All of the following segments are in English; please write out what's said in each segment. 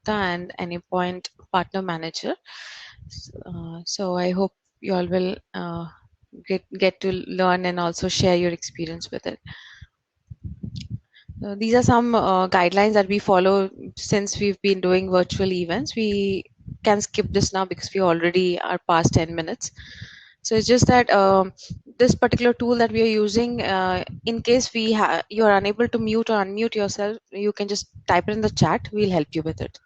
and Anypoint Partner Manager. So I hope you all will get to learn and also share your experience with it. These are some guidelines that we follow since we've been doing virtual events. We can skip this now because we already are past 10 minutes. So it's just that this particular tool that we are using, in case you are unable to mute or unmute yourself, you can just type it in the chat. We'll help you with it.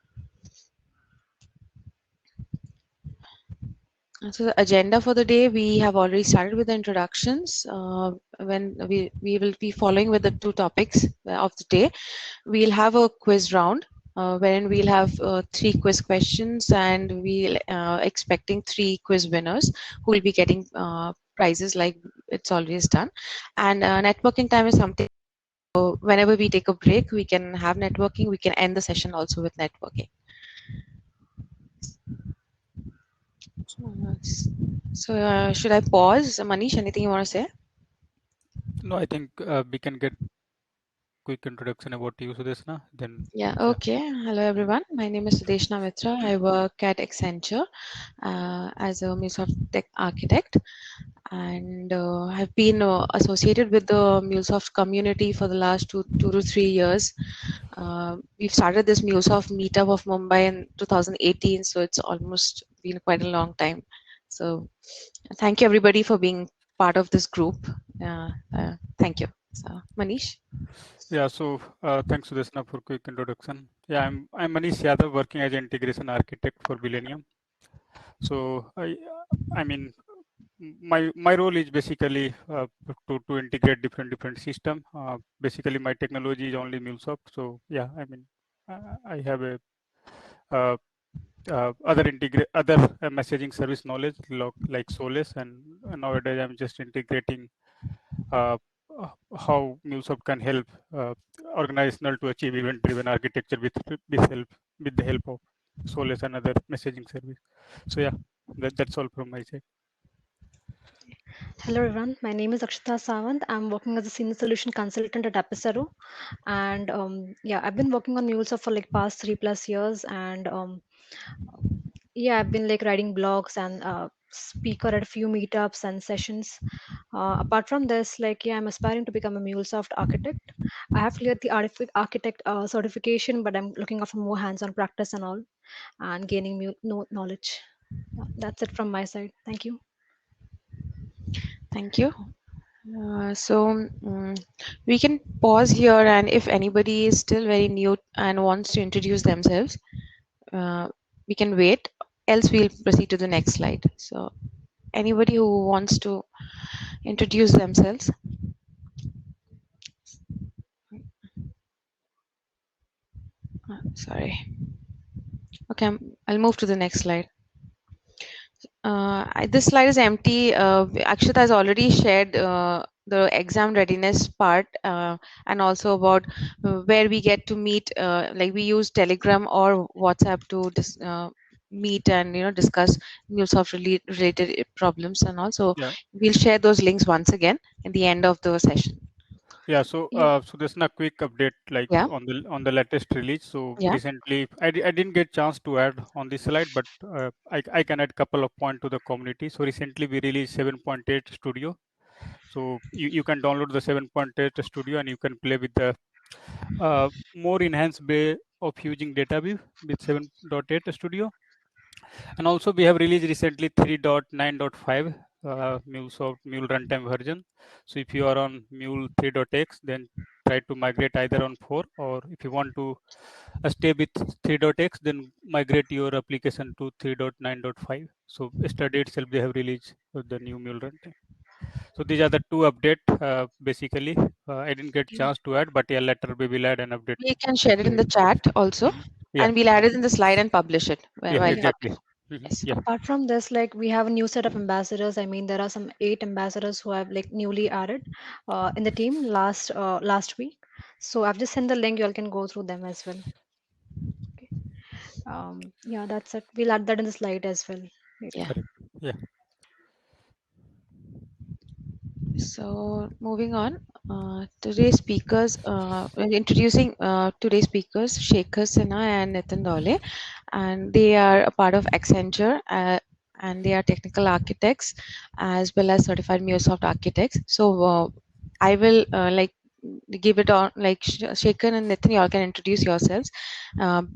So the agenda for the day, we have already started with the introductions. When we will be following with the two topics of the day. We'll have a quiz round wherein we'll have three quiz questions, and we'll expecting three quiz winners who will be getting prizes like it's always done. And networking time is something. So whenever we take a break, we can have networking. We can end the session also with networking. So should I pause? Manish, anything you want to say? No, I think we can get quick introduction about you, Sudeshna. Then Yeah, yeah. okay. Hello, everyone. My name is Sudeshna Mitra. I work at Accenture as a MuleSoft tech architect, and I've been associated with the MuleSoft community for the last two to 3 years. We've started this MuleSoft meetup of Mumbai in 2018, so it's almost been quite a long time. So thank you, everybody, for being part of this group. Thank you. So, Manish. Yeah, so thanks Sudeshna for quick introduction. Yeah, I'm Manish Yadav, working as an integration architect for Millennium. So I mean my role is basically to integrate different system. Basically, my technology is only MuleSoft. So yeah, I mean I have a uh, other messaging service knowledge like Solace, and nowadays I'm just integrating uh, how MuleSoft can help organizational to achieve event-driven architecture with the help of Solace and other messaging service. So yeah, that's all from my side. Hello everyone, my name is Akshita Sawant. I'm working as a senior solution consultant at Apicero, and yeah, I've been working on MuleSoft for like past 3+ years, and yeah, I've been like writing blogs and speaker at a few meetups and sessions. Apart from this, like yeah, I'm aspiring to become a MuleSoft architect. I have cleared the architect certification, but I'm looking out for more hands-on practice and all, and gaining knowledge. Yeah, that's it from my side. Thank you. Thank you. We can pause here, and if anybody is still very new and wants to introduce themselves, uh, we can wait. Else, we'll proceed to the next slide. So, anybody who wants to introduce themselves. Sorry. Okay, I'll move to the next slide. This slide is empty. Akshita has already shared the exam readiness part, and also about where we get to meet. Like we use Telegram or WhatsApp to meet and discuss MuleSoft related problems, and also Yeah. we'll share those links once again in the end of the session. Yeah, so Yeah. so there's a quick update like Yeah. on the latest release. So Yeah. recently, I didn't get chance to add on this slide, but I can add couple of points to the community. So recently we released 7.8 Studio. So you can download the 7.8 Studio and you can play with the more enhanced way of using DataView with 7.8 Studio. And also we have released recently 3.9.5 MuleSoft Mule runtime version. So if you are on Mule 3.x, then try to migrate either on 4, or if you want to stay with 3.x, then migrate your application to 3.9.5. So yesterday itself they have released the new Mule runtime. So these are the two update basically. I didn't get chance to add, but yeah, later we will add an update. We can share it in the chat also, Mhm. Yeah, and we'll add it in the slide and publish it yeah, while Yeah. exactly. publishing. Yes. Yeah. Apart from this, like we have a new set of ambassadors. I mean, there are some 8 ambassadors who have like newly added in the team last week. So I've just sent the link. You all can go through them as well. Okay. Yeah, that's it. We'll add that in the slide as well later. Yeah. Correct. Yeah. So moving on, today's speakers, introducing today's speakers, Shekhar Sinha and Nitin Dole, and they are a part of Accenture, and they are technical architects as well as certified MuleSoft architects. So I will give it on, like Shekhar and Nitin, you all can introduce yourselves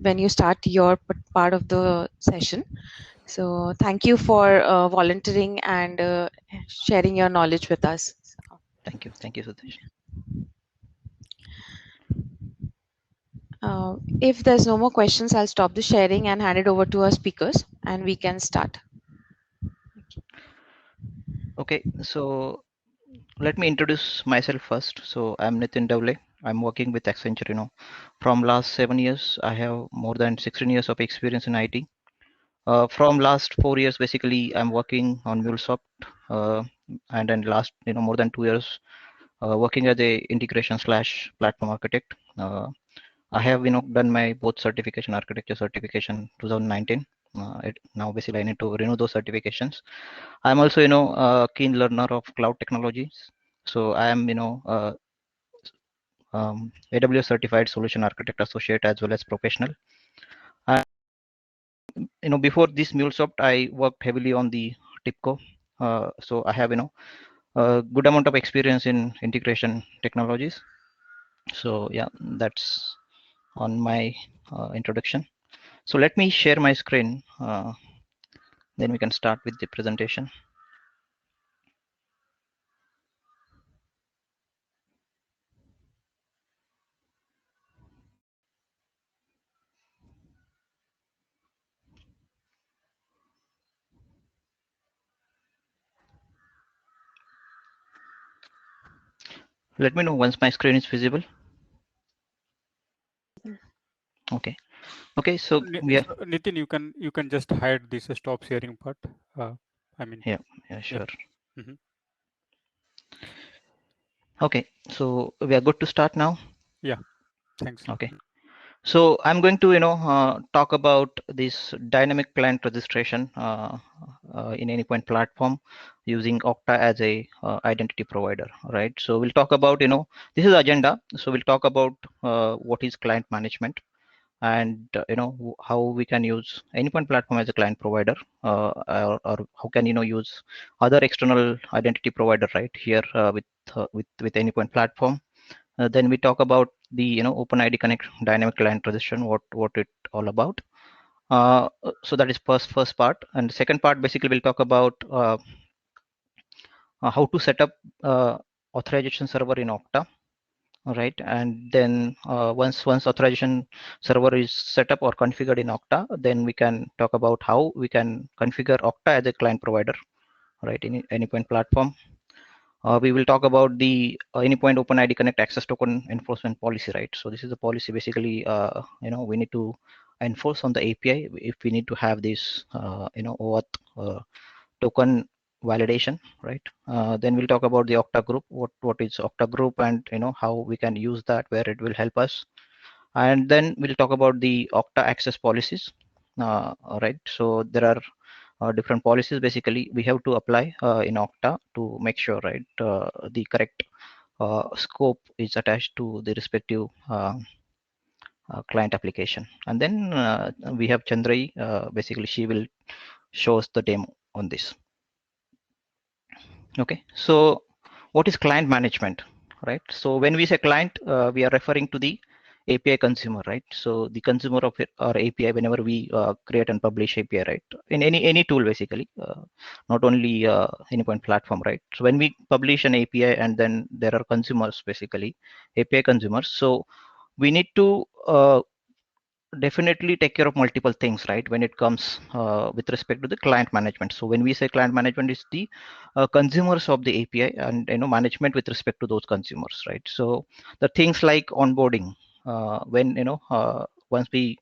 when you start your part of the session. So thank you for volunteering and sharing your knowledge with us. Thank you, Sudesh. If there's no more questions, I'll stop the sharing and hand it over to our speakers, and we can start. Okay, so let me introduce myself first. So I'm Nitin Dole. I'm working with Accenture. From last 7 years, I have more than 16 years of experience in IT. From last 4 years, basically, I'm working on MuleSoft, and then last, more than 2 years, working as a integration / platform architect. I have, done my both certification, architecture certification, 2019. Now, basically, I need to renew those certifications. I'm also, a keen learner of cloud technologies. So I am, AWS certified solution architect associate as well as professional. And before this MuleSoft, I worked heavily on the TIBCO. So I have, a good amount of experience in integration technologies. So yeah, that's on my introduction. So let me share my screen. Then we can start with the presentation. Let me know once my screen is visible. Okay. Okay. So yeah. Nitin, you can just hide this stop sharing part. I mean. Yeah. Sure. Yeah. Mm-hmm. Okay. So we are good to start now. Yeah. Thanks. Okay. So I'm going to, talk about this dynamic client registration in Anypoint platform using Okta as a identity provider, right? So we'll talk about, this is agenda. So we'll talk about what is client management and, how we can use Anypoint platform as a client provider, or how can, use other external identity provider right here with Anypoint platform. Then we talk about the OpenID Connect dynamic client registration, what it all about. So that is first part, and the second part basically we'll talk about how to set up authorization server in Okta, right? And then once authorization server is set up or configured in Okta, then we can talk about how we can configure Okta as a client provider, right, in Anypoint platform. We will talk about the Anypoint OpenID Connect access token enforcement policy, right? So this is the policy basically, we need to enforce on the API if we need to have this, OAuth token validation, right? Then we'll talk about the Okta group, what is Okta group, and how we can use that, where it will help us. And then we'll talk about the Okta access policies, right? So there are different policies basically we have to apply in Okta to make sure, right, the correct scope is attached to the respective client application. And then we have Chandrai, basically she will show us the demo on this. Okay, so what is client management, right? So when we say client, we are referring to the API consumer, right? So the consumer of it, or API, whenever we create and publish API, right? In any tool, basically, not only Anypoint platform, right? So when we publish an API, and then there are consumers, basically API consumers. So we need to definitely take care of multiple things, right, when it comes with respect to the client management. So when we say client management is the consumers of the API, and management with respect to those consumers, right? So the things like onboarding, when once we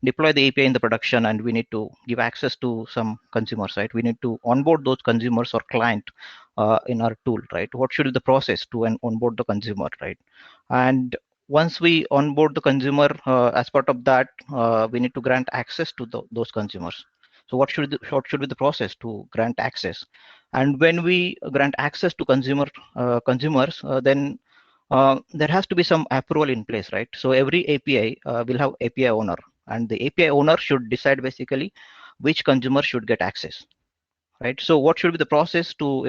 deploy the API in the production and we need to give access to some consumers, right, we need to onboard those consumers or client in our tool, right? What should be the process to onboard the consumer, right? And once we onboard the consumer, as part of that, we need to grant access to those consumers. So what should be the process to grant access? And when we grant access to consumers, then there has to be some approval in place, right? So every API will have API owner, and the API owner should decide basically which consumer should get access, right? So what should be the process to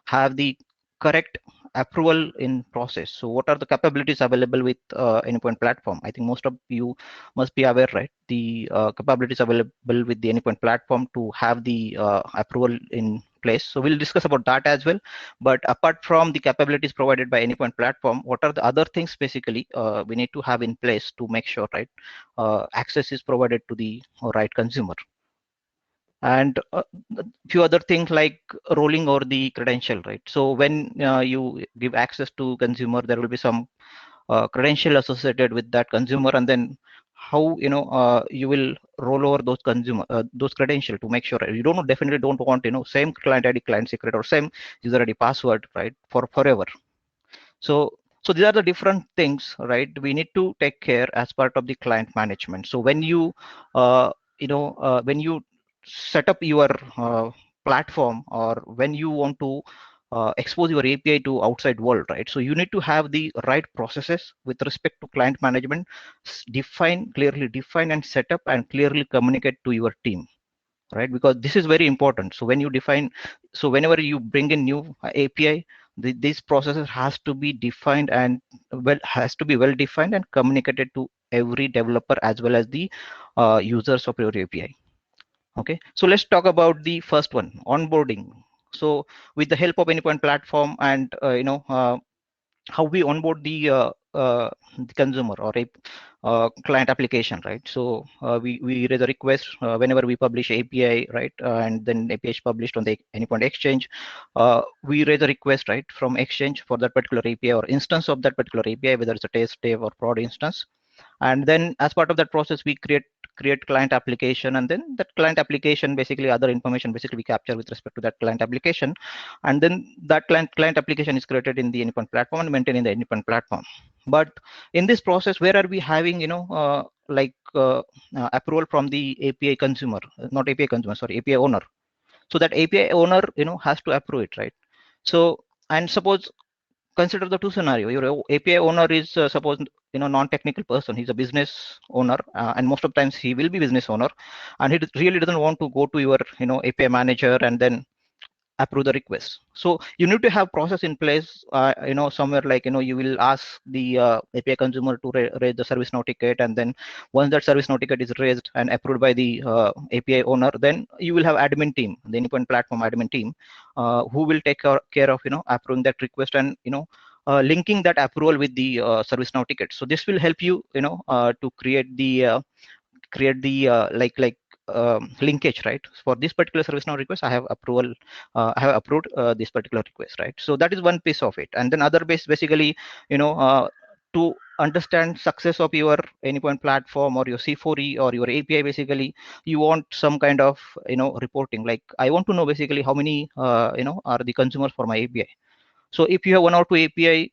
have the correct approval in process? So what are the capabilities available with Anypoint platform? I think most of you must be aware, right? The capabilities available with the Anypoint platform to have the approval in place. So we'll discuss about that as well. But apart from the capabilities provided by Anypoint platform, what are the other things basically we need to have in place to make sure, right, access is provided to the right consumer? And a few other things like rolling over the credential, right? So when you give access to consumer, there will be some credential associated with that consumer, and then how you will roll over those those credential to make sure you definitely don't want same client ID, client secret, or same user ID password, right, for forever. So these are the different things, right, we need to take care as part of the client management. So when you when you set up your platform, or when you want to expose your API to outside world, right, so you need to have the right processes with respect to client management, clearly define and set up and clearly communicate to your team, right? Because this is very important. So when you define, so whenever you bring in new API, these processes has to be defined and has to be well defined and communicated to every developer as well as the users of your API. Okay, so let's talk about the first one, onboarding. So with the help of Anypoint platform and how we onboard the consumer or a client application, right? So we raise a request whenever we publish API, right? And then API is published on the Anypoint Exchange. We raise a request, right, from Exchange for that particular API or instance of that particular API, whether it's a test, dev, or prod instance. And then as part of that process, we create client application, and then that client application, basically other information basically we capture with respect to that client application, and then that client application is created in the Anypoint platform and maintained in the Anypoint platform. But in this process, where are we having approval from the API consumer, not API consumer, sorry, API owner? So that API owner has to approve it, right? So, and suppose, consider the two scenario. Your API owner is suppose non-technical person, he's a business owner, and most of the times he will be business owner, and he really doesn't want to go to your API manager and then approve the request. So you need to have process in place, somewhere like you will ask the API consumer to raise the service now ticket, and then once that service now ticket is raised and approved by the API owner, then you will have admin team, the Anypoint platform admin team, who will take care of approving that request and linking that approval with the service now ticket. So this will help you to create the linkage, right? For this particular service now request, I have approved this particular request, right? So that is one piece of it. And then other base, basically to understand success of your Anypoint platform or your C4E or your API, basically you want some kind of reporting, like I want to know basically how many are the consumers for my API. So if you have one or two API,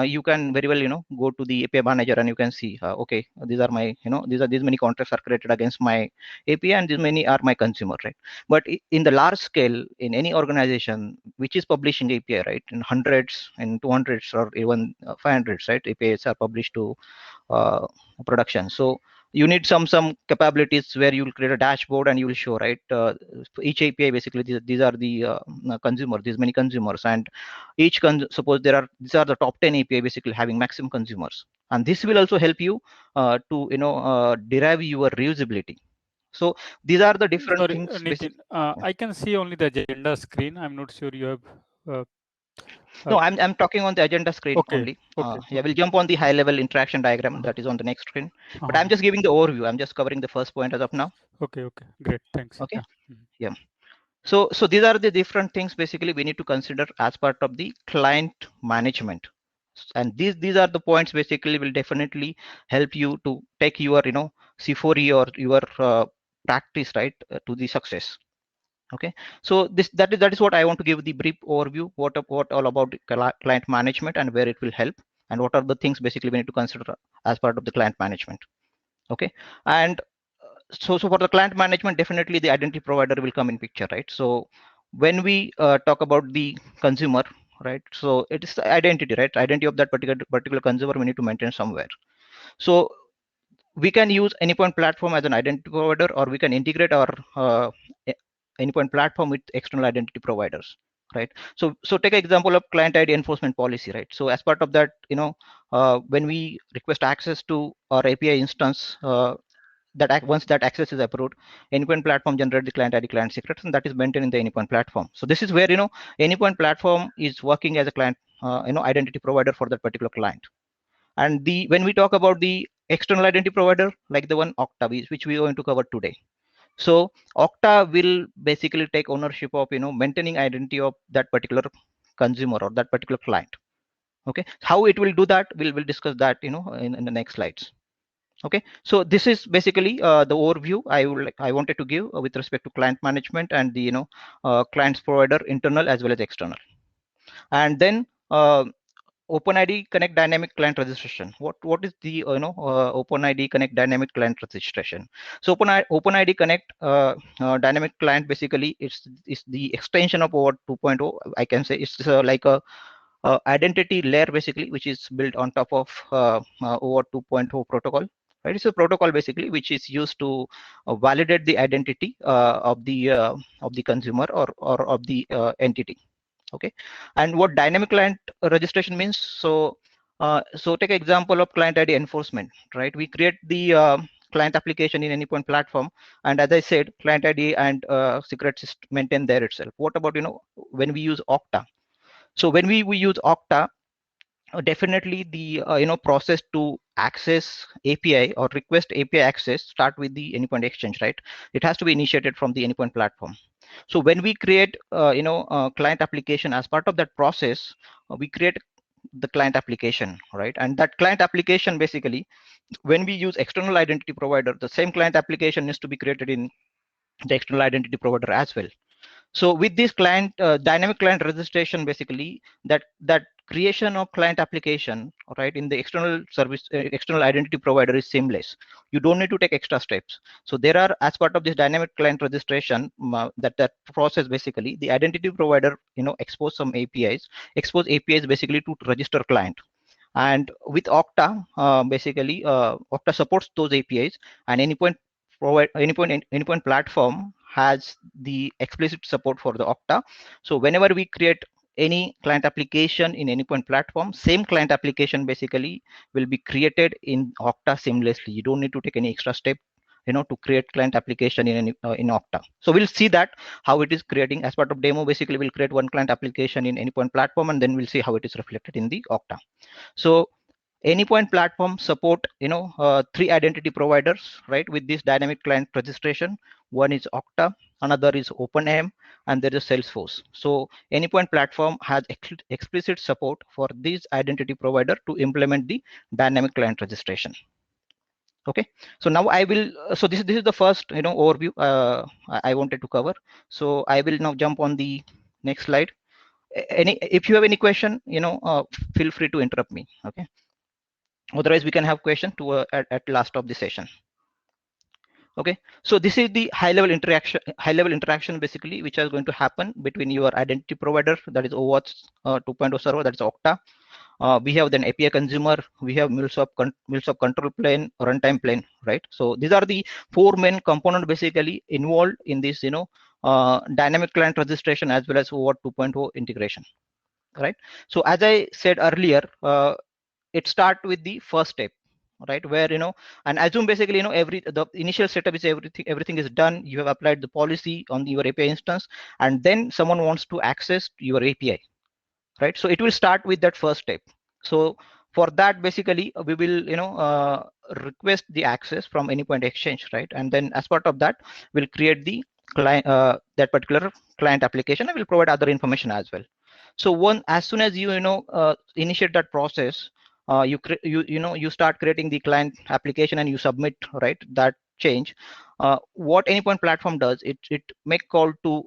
you can very well go to the API manager and you can see okay, these are my these many contracts are created against my API and these many are my consumer, right? But in the large scale, in any organization which is publishing API, right, in hundreds and 200s or even 500s, right, APIs are published to production. So you need some capabilities where you will create a dashboard and you will show, right, for each API, basically these are the consumer, these many consumers, and each suppose these are the top 10 API basically having maximum consumers, and this will also help you to derive your reusability. So these are the different Sorry, things. Nitin, I can see only the agenda screen. I'm not sure you have. No, I'm talking on the agenda screen only. Okay. Yeah, we'll jump on the high level interaction diagram that is on the next screen. But I'm just giving the overview. I'm just covering the first point as of now. Okay, great, thanks. Okay. Yeah. So these are the different things basically we need to consider as part of the client management. And these are the points basically will definitely help you to take your C4E or your practice, right, to the success. Okay, so that is what I want to give the brief overview, what all about client management and where it will help, and what are the things basically we need to consider as part of the client management. Okay, and so for the client management, definitely the identity provider will come in picture, right? So when we talk about the consumer, right? So it is the identity, right? Identity of that particular consumer we need to maintain somewhere. So we can use Anypoint Platform as an identity provider, or we can integrate our Anypoint Platform with external identity providers, right? So take an example of client ID enforcement policy, right? So as part of that, when we request access to our API instance, once that access is approved, Anypoint Platform generate the client ID, client secrets, and that is maintained in the Anypoint Platform. So this is where Anypoint Platform is working as a client identity provider for that particular client. And when we talk about the external identity provider, like the one Okta, which we are going to cover today. So Okta will basically take ownership of maintaining identity of that particular consumer or that particular client. Okay, how it will do that, we'll discuss that in the next slides. Okay, so this is basically the overview I wanted to give with respect to client management and the clients provider, internal as well as external. And then OpenID Connect Dynamic Client Registration. What is the OpenID Connect Dynamic Client Registration? So OpenID Connect Dynamic Client basically is the extension of OAuth 2.0. I can say it's like a identity layer basically, which is built on top of OAuth 2.0 protocol. Right, it's a protocol basically which is used to validate the identity of the consumer or of the entity. Okay, and what dynamic client registration means? So take example of client ID enforcement, right? We create the client application in Anypoint Platform, and as I said, client ID and secrets is maintained there itself. What about when we use Okta? So when we use Okta, definitely the process to access API or request API access start with the Anypoint Exchange, right? It has to be initiated from the Anypoint Platform. So when we create client application, as part of that process, we create the client application, right? And that client application basically, when we use external identity provider, the same client application needs to be created in the external identity provider as well. So with this client dynamic client registration, basically that creation of client application, right, in the external service external identity provider is seamless. You don't need to take extra steps. So there are, as part of this dynamic client registration, that process basically, the identity provider expose some APIs, basically to register client. And with Okta, basically Okta supports those APIs, and Anypoint Platform has the explicit support for the Okta. So whenever we create any client application in Anypoint Platform, same client application basically will be created in Okta seamlessly. You don't need to take any extra step to create client application in Okta. So we'll see that how it is creating. As part of demo, basically we'll create one client application in Anypoint Platform, and then we'll see how it is reflected in the Okta. So Anypoint Platform support 3 identity providers, right, with this dynamic client registration. One is Okta, another is OpenAM, and there is Salesforce. So Anypoint Platform has explicit support for this identity provider to implement the dynamic client registration. Okay, so now I will so this is the first overview I wanted to cover. So I will now jump on the next slide. If you have any question, feel free to interrupt me. Okay, otherwise we can have question to at last of the session. Okay, so this is the high level interaction basically, which is going to happen between your identity provider, that is OAuth 2.0 server, that is Okta. We have then API consumer, we have MuleSoft control plane, runtime plane, right? So these are the 4 main components basically involved in this dynamic client registration as well as OAuth 2.0 integration, right? So as I said earlier, it start with the first step, right, where and assume basically the initial setup is everything is done. You have applied the policy on your API instance, and then someone wants to access your API, right? So it will start with that first step. So for that basically we will request the access from Anypoint Exchange, right? And then as part of that we'll create the client that particular client application, and will provide other information as well. So as soon as you initiate that process, you start creating the client application and you submit, right, that change. What Anypoint Platform does, it make call to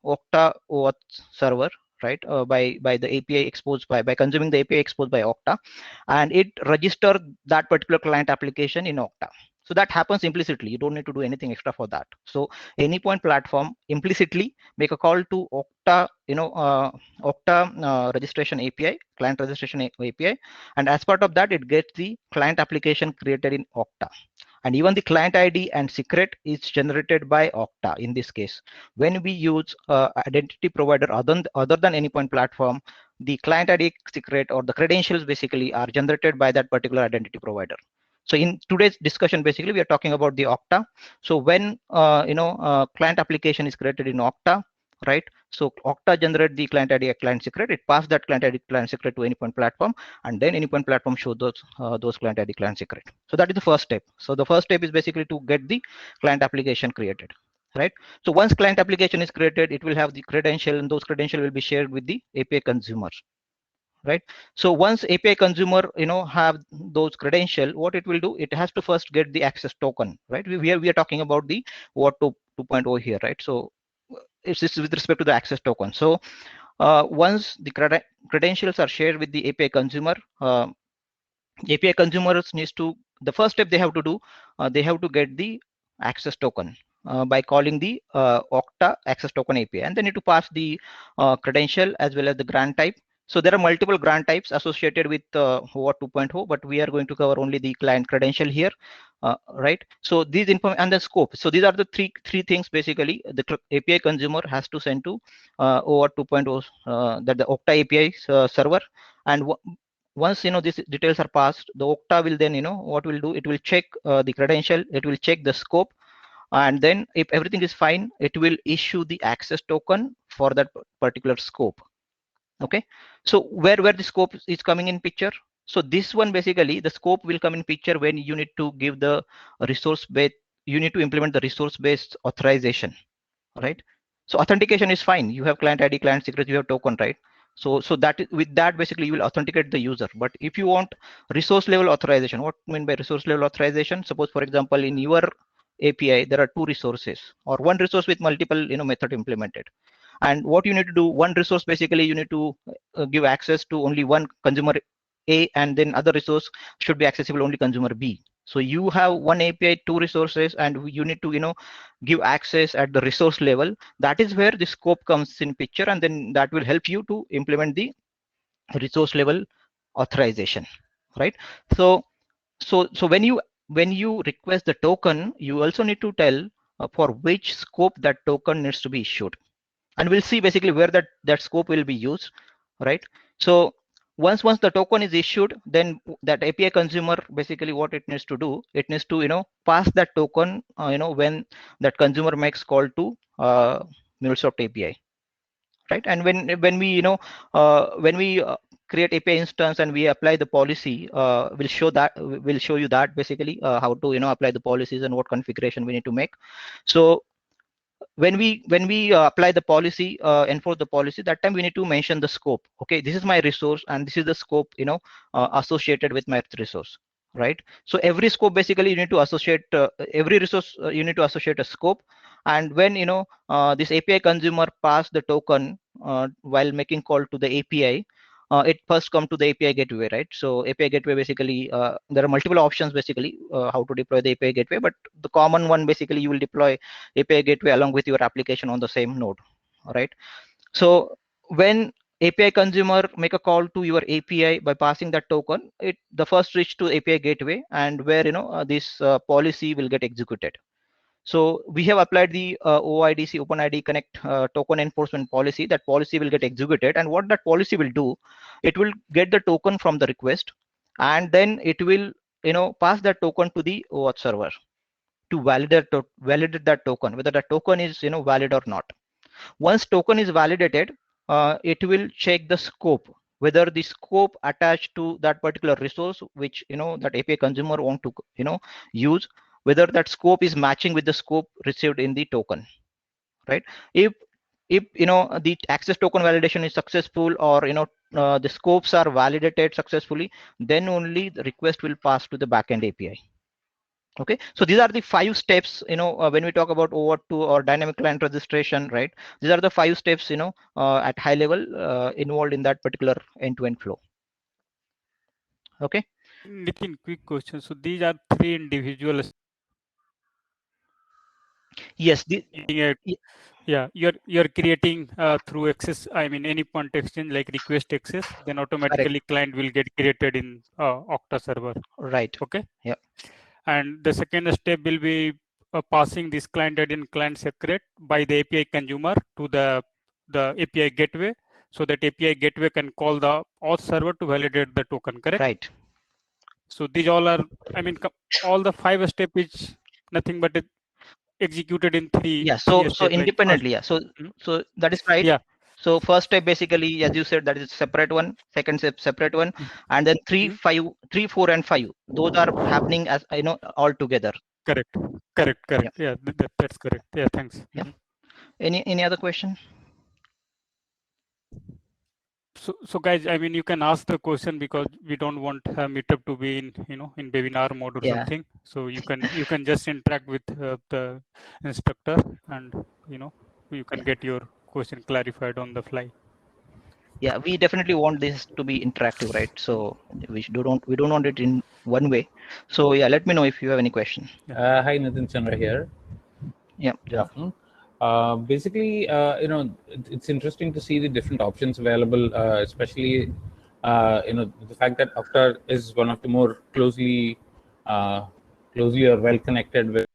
Okta OAuth server, right, by the API exposed by consuming the API exposed by Okta, and it register that particular client application in Okta. So that happens implicitly. You don't need to do anything extra for that. So Anypoint Platform implicitly make a call to Okta, Okta registration API, client registration API, and as part of that, it gets the client application created in Okta. And even the client ID and secret is generated by Okta in this case. When we use identity provider other than Anypoint Platform, the client ID, secret, or the credentials basically are generated by that particular identity provider. So in today's discussion, basically, we are talking about the Okta. So when client application is created in Okta, right? So Okta generate the client ID, client secret. It pass that client ID, client secret to Anypoint Platform, and then Anypoint Platform show those client ID, client secret. So that is the first step. So the first step is basically to get the client application created, right? So once client application is created, it will have the credential, and those credentials will be shared with the API consumer, right? So once API consumer have those credential, what it will do, it has to first get the access token, right? We are talking about the OAuth 2.0 here, right? So it's with respect to the access token. So once the credentials are shared with the API consumer, API consumers needs to, the first step they have to do, they have to get the access token by calling the Okta access token API, and they need to pass the credential as well as the grant type. So there are multiple grant types associated with OAuth 2.0, but we are going to cover only the client credential here, right? So these info and the scope. So these are the three things basically the API consumer has to send to OAuth 2.0, that the Okta API server. And once these details are passed, the Okta will then what will do, it will check the credential, it will check the scope, and then if everything is fine, it will issue the access token for that particular scope. Okay, so where the scope is coming in picture. So this one basically the scope will come in picture when you need to give the resource based, you need to implement the resource based authorization, right? So authentication is fine, you have client ID, client secret, you have token, right? So that with that basically you will authenticate the user. But if you want resource level authorization, what I mean by resource level authorization, suppose for example in your API there are two resources or one resource with multiple method implemented, and what you need to do, one resource basically you need to give access to only one consumer A, and then other resource should be accessible only consumer B. So you have one API, two resources, and you need to give access at the resource level. That is where the scope comes in picture, and then that will help you to implement the resource level authorization, right? So when you request the token, you also need to tell for which scope that token needs to be issued, and we'll see basically where that scope will be used, right? So once the token is issued, then that API consumer basically what it needs to do, it needs to pass that token when that consumer makes call to MuleSoft API, right? And when we create API instance and we apply the policy, we'll show you that basically how to apply the policies and what configuration we need to make. So when we apply the policy, enforce the policy, that time we need to mention the scope. Okay, this is my resource and this is the scope associated with my resource, right? So every scope basically you need to associate every resource, you need to associate a scope. And when this API consumer pass the token while making call to the API, it first come to the API gateway, right? So API gateway basically there are multiple options basically how to deploy the API gateway, but the common one basically you will deploy API gateway along with your application on the same node, right? So when API consumer make a call to your API by passing that token, it the first reach to API gateway, and where this policy will get executed. So we have applied the OIDC OpenID Connect token enforcement policy. That policy will get executed, and what that policy will do, it will get the token from the request, and then it will pass that token to the OAuth server to validate that token, whether that token is valid or not. Once token is validated, it will check the scope, whether the scope attached to that particular resource which that API consumer want to use, whether that scope is matching with the scope received in the token, right? If the access token validation is successful, or the scopes are validated successfully, then only the request will pass to the backend API. Okay, so these are the 5 steps when we talk about OAuth 2 or dynamic client registration, right? These are the 5 steps at high level involved in that particular end-to-end flow. Okay, Nitin, quick question. So these are 3 individual Yes, you're creating through access, I mean any point exchange like request access, then automatically client will get created in Okta server. right. Okay. Yeah. And the second step will be passing this client ID and client secret by the API consumer to the API gateway, so that API gateway can call the auth server to validate the token, correct? Right. So these all are, I mean, all the 5 step is nothing but executed in three So step, like independently, first, so that is right. yeah. So first step basically, as you said, that is separate one. Second step, separate one, and then 3, 5, 3, 4, and 5. Those are happening as all together. Correct. Yeah, that's correct. Yeah, thanks. Yeah. Any other question? So guys, I mean, you can ask the question because we don't want meetup to be in in webinar mode or something. So you can just interact with the instructor, and you can get your question clarified on the fly. Yeah, we definitely want this to be interactive, right? So we don't want it in one way. So yeah, let me know if you have any question. Hi, Nitin Chandra here. Yeah. Good afternoon. Basically, it's interesting to see the different options available, especially the fact that Okta is one of the more closely or well connected with.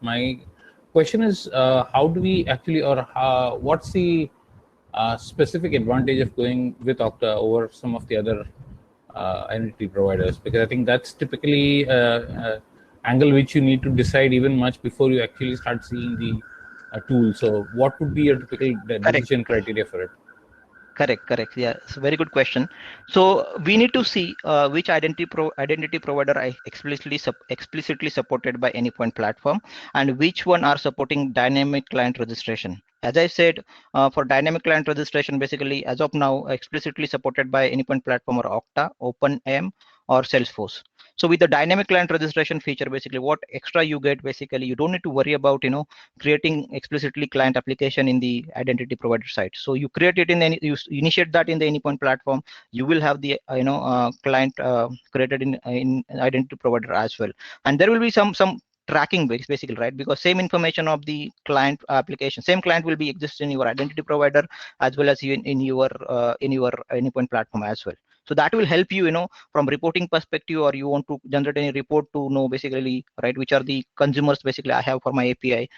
My question is, how do we actually, or what's the specific advantage of going with Okta over some of the other identity providers? Because I think that's typically angle which you need to decide even much before you actually start seeing the tool. So what would be your typical decision criteria for it? Correct. Yeah, it's a very good question. So we need to see which identity provider are explicitly supported by Anypoint platform, and which one are supporting dynamic client registration. As I said, for dynamic client registration, basically as of now, explicitly supported by Anypoint platform or Okta, OpenAM, or Salesforce. So with the dynamic client registration feature, basically what extra you get, basically you don't need to worry about creating explicitly client application in the identity provider side. So you create it you initiate that in the Anypoint platform, you will have the client created in identity provider as well, and there will be some tracking basically, right? Because same information of the client application, same client will be exist in your identity provider as well as in your Anypoint platform as well. So that will help you from reporting perspective, or you want to generate any report to know basically, right, which are the consumers basically I have for my API.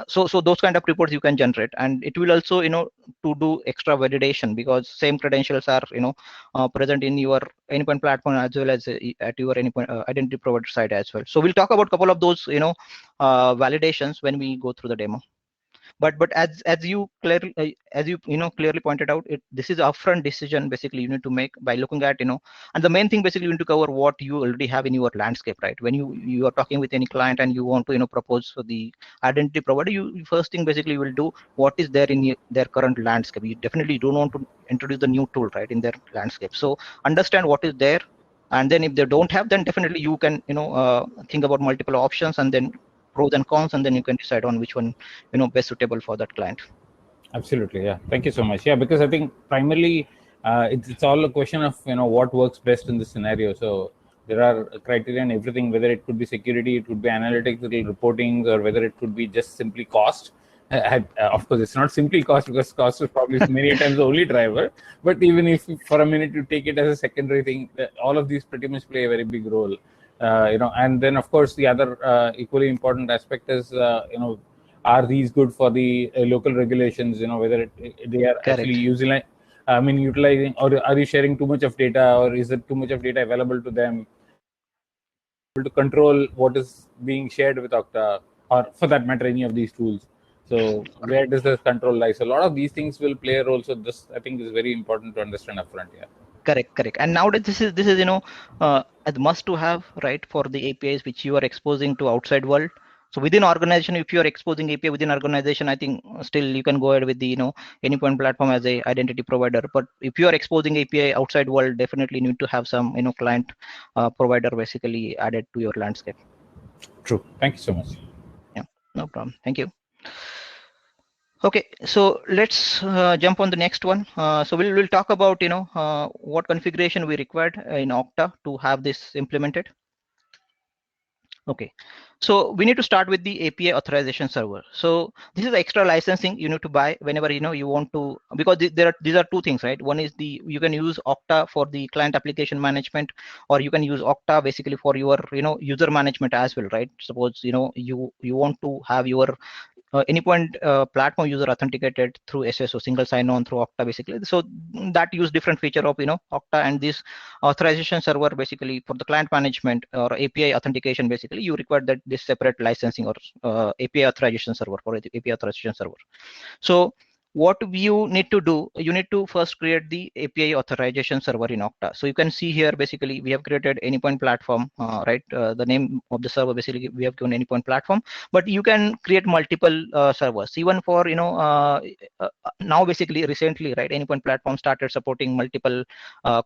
So those kind of reports you can generate, and it will also to do extra validation, because same credentials are present in your Anypoint platform as well as at your Anypoint identity provider side as well. So we'll talk about a couple of those validations when we go through the demo. But as you clearly clearly pointed out, this is upfront decision basically you need to make by looking at and the main thing basically you need to cover what you already have in your landscape, right? When you are talking with any client and you want to propose for the identity provider, you first thing basically you will do what is there in their current landscape. You definitely don't want to introduce the new tool, right, in their landscape. So understand what is there, and then if they don't have, then definitely you can think about multiple options, and then pros and cons, and then you can decide on which one best suitable for that client. Absolutely, yeah. Thank you so much. Yeah, because I think primarily it's all a question of what works best in this scenario. So there are criteria and everything, whether it could be security, it could be analytics, reporting, or whether it could be just simply cost. Of course, it's not simply cost, because cost is probably many times the only driver. But even if for a minute you take it as a secondary thing, all of these pretty much play a very big role. And then of course the other equally important aspect is are these good for the local regulations? Whether they are actually utilizing, or are you sharing too much of data, or is it too much of data available to them to control what is being shared with Okta, or for that matter any of these tools? So where does the control lie? So a lot of these things will play a role. So this, I think, is very important to understand upfront. Yeah. Correct. And nowadays this is a must to have, right, for the APIs which you are exposing to outside world. So within organization, if you are exposing API within organization, I think still you can go ahead with the Anypoint platform as a identity provider. But if you are exposing API outside world, definitely need to have some client provider basically added to your landscape. True. Thank you so much. Yeah, no problem. Thank you. Okay, so let's jump on the next one. So we'll talk about what configuration we required in Okta to have this implemented. Okay, so we need to start with the API authorization server. So this is the extra licensing you need to buy whenever you want to, because these are two things, right? One is you can use Okta for the client application management, or you can use Okta basically for your user management as well, right? Suppose you want to have your Anypoint platform user authenticated through SSO, single sign-on through Okta basically. So that use different feature of Okta, and this authorization server basically for the client management or API authentication. Basically, you require that this separate licensing or API authorization server for the API authorization server. So what you need to do, you need to first create the API authorization server in Okta. So you can see here, basically, we have created Anypoint platform, right? The name of the server, basically, we have given Anypoint platform, but you can create multiple servers. Even for, now basically recently, right? Anypoint platform started supporting multiple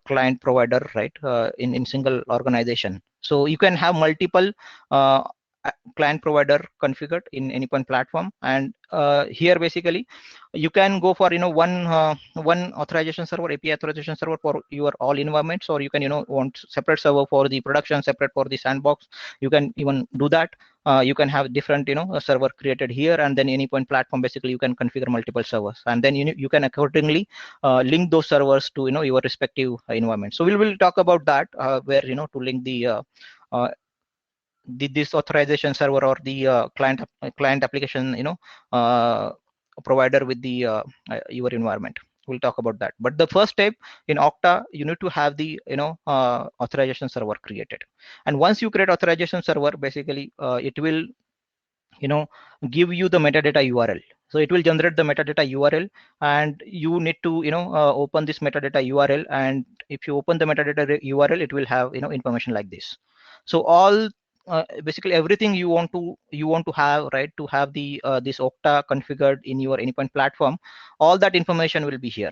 client provider, right? In single organization. So you can have multiple client provider configured in Anypoint platform, and here basically you can go for one authorization server, API authorization server for your all environments, or you can want separate server for the production, separate for the sandbox. You can even do that. You can have different a server created here, and then Anypoint platform basically you can configure multiple servers, and then you can accordingly link those servers to your respective environment. So we will talk about that where to link this authorization server or the client application provider with the your environment. We'll talk about that. But the first step in Okta, you need to have the authorization server created. And once you create authorization server, basically it will give you the metadata URL. So it will generate the metadata URL, and you need to open this metadata URL. And if you open the metadata URL, it will have information like this. So all basically everything you want to have, right, to have the this Okta configured in your Anypoint platform, all that information will be here,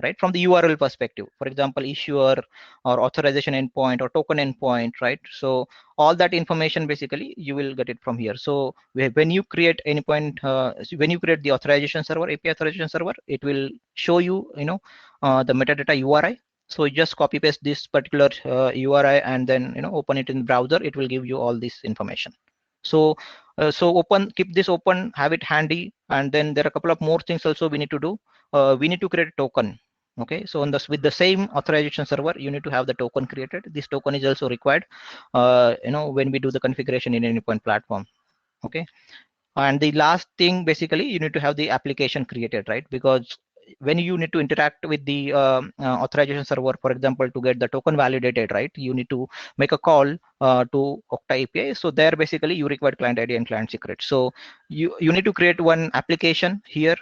right, from the URL perspective. For example, issuer or authorization endpoint or token endpoint, right? So all that information basically you will get it from here. So when you create Anypoint, when you create the authorization server, API authorization server, it will show you the metadata URI. So you just copy paste this particular URI and then open it in the browser. It will give you all this information. So keep this open, have it handy, and then there are a couple of more things also we need to do. We need to create a token. Okay, so with the same authorization server, you need to have the token created. This token is also required when we do the configuration in Anypoint platform. Okay, and the last thing, basically, you need to have the application created, right? Because when you need to interact with the authorization server, for example, to get the token validated, right, you need to make a call to Okta API. So there basically you require client ID and client secret. So you need to create one application here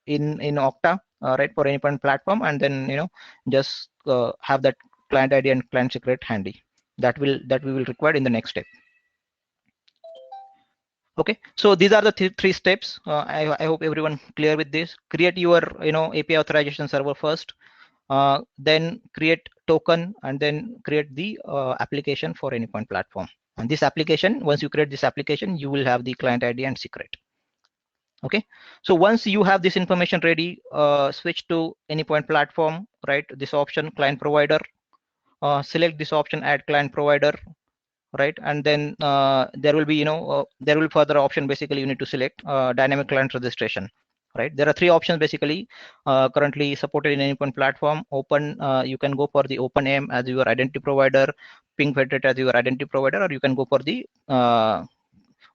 in Okta, right, for Anypoint platform, and then just have that client ID and client secret handy. That we will require in the next step. Okay, so these are the three steps. I hope everyone clear with this. Create your API authorization server first, then create token, and then create the application for Anypoint platform. And this application, once you create this application, you will have the client ID and secret. Okay, so once you have this information ready, switch to Anypoint platform, right? This option, client provider, select this option, add client provider, right? And then there will be there will further option. Basically you need to select dynamic client registration, right? There are three options basically currently supported in Anypoint platform. Open, you can go for the OpenAIM as your identity provider, Ping Federate as your identity provider, or you can go for the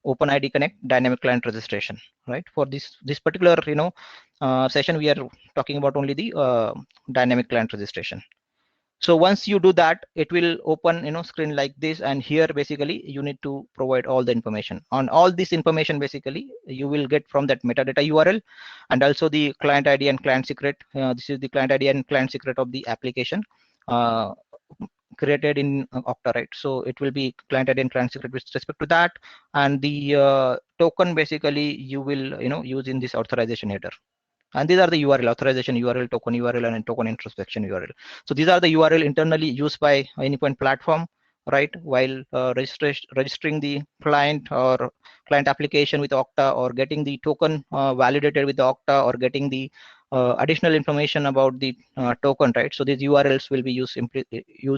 OpenID Connect dynamic client registration, right? For this particular session, we are talking about only the dynamic client registration. So once you do that, it will open screen like this, and here basically you need to provide all the information. On all this information basically you will get from that metadata URL, and also the client ID and client secret. This is the client ID and client secret of the application created in Okta, right? So it will be client ID and client secret with respect to that, and the token basically you will use in this authorization header. And these are the URL, authorization URL, token URL, and token introspection URL. So these are the URL internally used by Anypoint platform, right? While registering the client or client application with Okta, or getting the token validated with Okta, or getting the additional information about the token, right? So these URLs will be used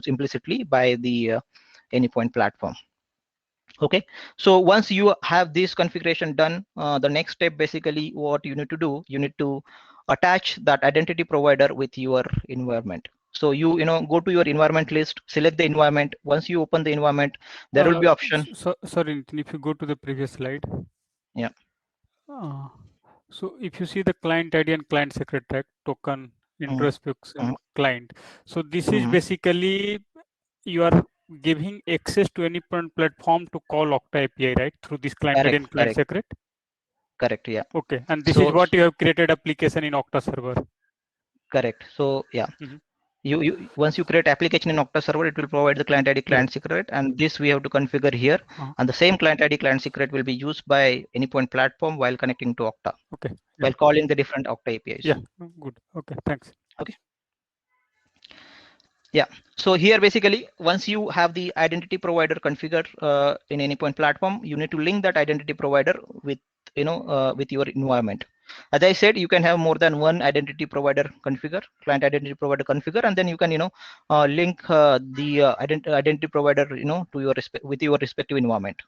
implicitly by the Anypoint platform. Okay, so once you have this configuration done, the next step basically what you need to do, you need to attach that identity provider with your environment. So you go to your environment list, select the environment. Once you open the environment, there will be option. Sorry, Nitin, if you go to the previous slide. Yeah. So if you see the client ID and client secret tag, token, introspection, client. So this is basically you are giving access to any platform to call Okta API, right? Through this client ID and client secret? Correct, yeah. Okay, and this is what you have created application in Okta server. Correct. So yeah, you once you create application in Okta server, it will provide the client ID, client secret, and this we have to configure here. And the same client ID, client secret will be used by Anypoint platform while connecting to Okta. Okay. While calling the different Okta APIs. Yeah, good. Okay, thanks. Okay. Yeah, so here basically once you have the identity provider configured in Anypoint platform, you need to link that identity provider with with your environment. As I said, you can have more than one identity provider configure, client identity provider configure, and then you can link the identity provider to your with your respective environment,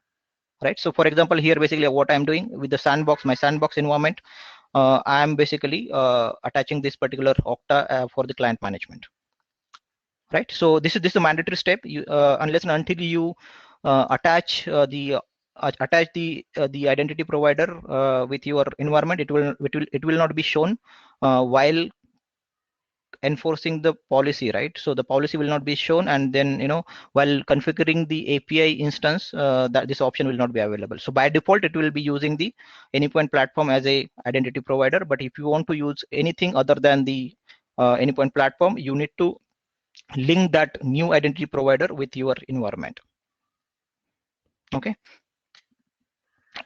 right? So for example, here basically what I'm doing with the sandbox, my sandbox environment, I am basically attaching this particular Okta for the client management. Right, so this is a mandatory step. You unless and until you attach the identity provider with your environment, it will not be shown while enforcing the policy, right? So the policy will not be shown, and then while configuring the API instance, that this option will not be available. So by default, it will be using the Anypoint platform as a identity provider. But if you want to use anything other than the Anypoint platform, you need to link that new identity provider with your environment. Okay,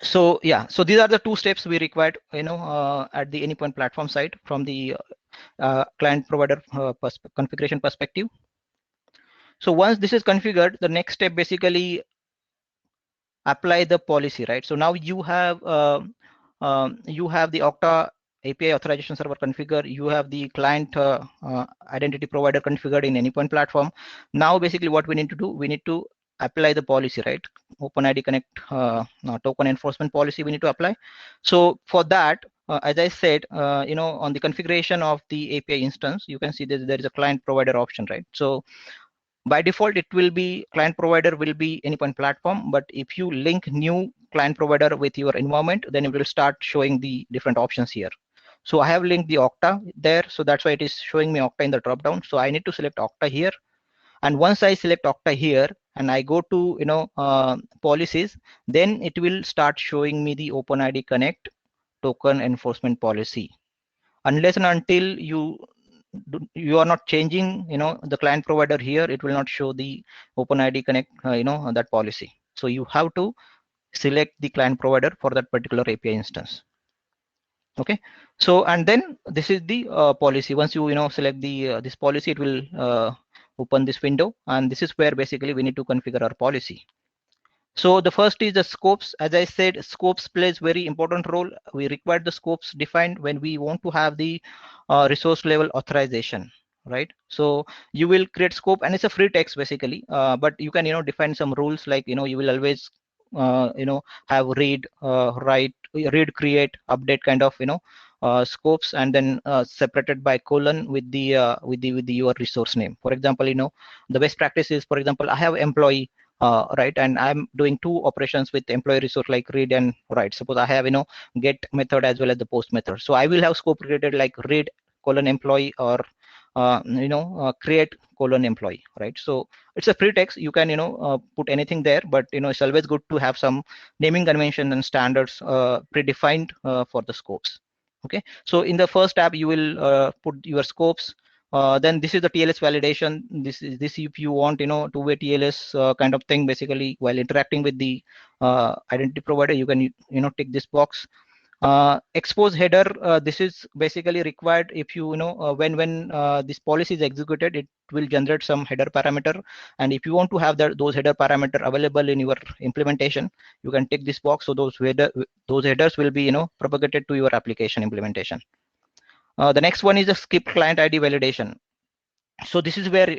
so yeah, so these are the two steps we required at the Anypoint platform side from the client provider configuration perspective. So once this is configured, the next step basically apply the policy, right? So now you have the Okta API authorization server configured, you have the client identity provider configured in Anypoint platform. Now basically what we need to do, we need to apply the policy, right? OpenID Connect token enforcement policy we need to apply. So for that, as I said, on the configuration of the API instance, you can see that there is a client provider option, right? So by default, it will be client provider will be Anypoint platform, but if you link new client provider with your environment, then it will start showing the different options here. So I have linked the Okta there, so that's why it is showing me Okta in the drop down. So I need to select Okta here, and once I select Okta here and I go to policies, then it will start showing me the OpenID Connect token enforcement policy. Unless and until you are not changing the client provider here, it will not show the OpenID Connect that policy. So you have to select the client provider for that particular API instance. Okay, so and then this is the policy. Once you select the this policy, it will open this window, and this is where basically we need to configure our policy. So the first is the scopes. As I said, scopes plays very important role. We require the scopes defined when we want to have the resource level authorization, right? So you will create scope, and it's a free text basically, but you can define some rules, like you will always have read, write, read, create, update kind of scopes, and then separated by colon with the your resource name. For example, the best practice is, for example, I have employee, right, and I'm doing two operations with employee resource like read and write. Suppose I have get method as well as the post method, so I will have scope created like read colon employee or create colon employee, right? So it's a free text, you can put anything there, but it's always good to have some naming convention and standards predefined for the scopes. Okay, so in the first tab you will put your scopes. Then this is the TLS validation. This is if you want two-way TLS kind of thing, basically while interacting with the identity provider, you can tick this box. Expose header, this is basically required if when this policy is executed, it will generate some header parameter, and if you want to have those header parameter available in your implementation, you can tick this box, so those headers will be propagated to your application implementation. The next one is the skip client ID validation. So this is where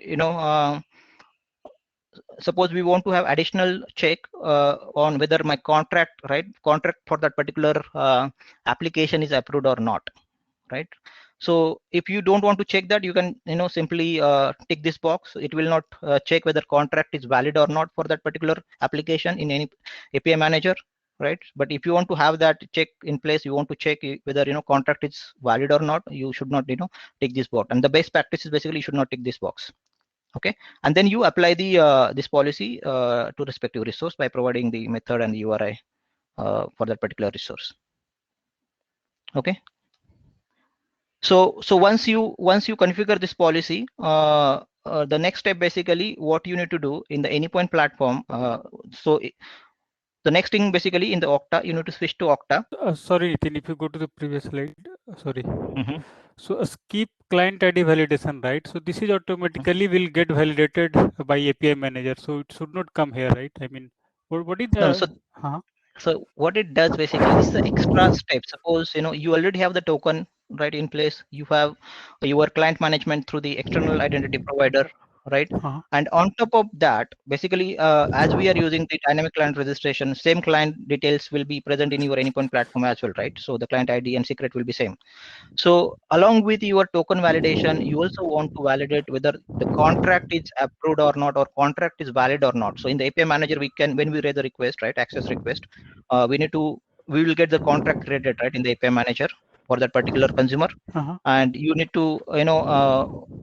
suppose we want to have additional check on whether my contract for that particular application is approved or not, right? So if you don't want to check that, you can simply tick this box. It will not check whether contract is valid or not for that particular application in any API manager, right? But if you want to have that check in place, you want to check whether contract is valid or not, you should not tick this box. And the best practice is basically you should not tick this box. Okay, and then you apply the this policy to respective resource by providing the method and the URI for that particular resource. Okay, so once you configure this policy, the next step basically what you need to do in the Anypoint platform. The next thing basically in the Okta, you need to switch to Okta. Sorry, Nitin, if you go to the previous slide, sorry. So a skip client ID validation, right? So this is automatically will get validated by API manager. So it should not come here, right? I mean, what is the? No, so what it does basically, this is the extra step. Suppose you already have the token right in place. You have your client management through the external identity provider, right? And on top of that, basically, as we are using the dynamic client registration, same client details will be present in your Anypoint platform as well, right? So the client ID and secret will be same. So along with your token validation, you also want to validate whether the contract is approved or not, or contract is valid or not. So in the API manager, we can, when we raise the request, right, access request, we will get the contract created, right, in the API manager for that particular consumer. And you need to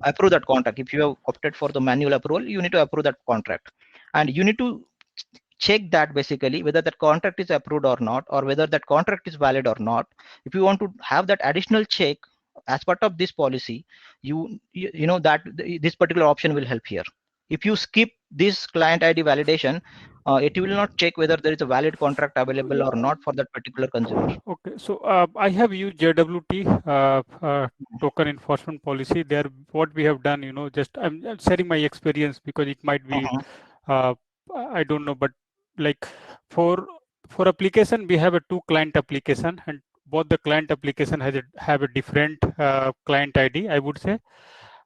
approve that contract. If you have opted for the manual approval, you need to approve that contract, and you need to check that basically whether that contract is approved or not, or whether that contract is valid or not. If you want to have that additional check as part of this policy, you know that this particular option will help here. If you skip this client ID validation, it will not check whether there is a valid contract available or not for that particular consumer. Okay, so I have used JWT token enforcement policy. There, what we have done, just I'm sharing my experience because it might be, I don't know, but like for application, we have a 2 client application, and both the client application have a different client ID, I would say.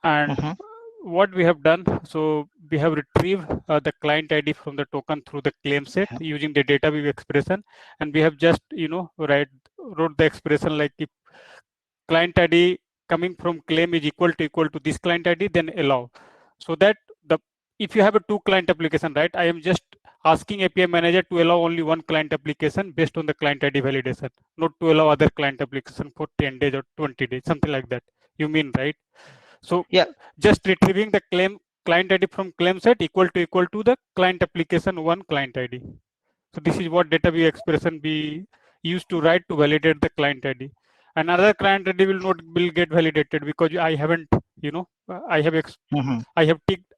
And what we have done, so we have retrieved the client ID from the token through the claim set using the data view expression, and we have just wrote the expression like if client ID coming from claim is equal to this client ID, then allow. So that if you have a 2 client application, right, I am just asking API manager to allow only 1 client application based on the client ID validation, not to allow other client application for 10 days or 20 days, something like that. You mean, right? So yeah, just retrieving the client ID from claim set equal to the client application 1 client ID. So this is what data view expression we used to write to validate the client ID. Another client ID will get validated because I haven't, I have ticked,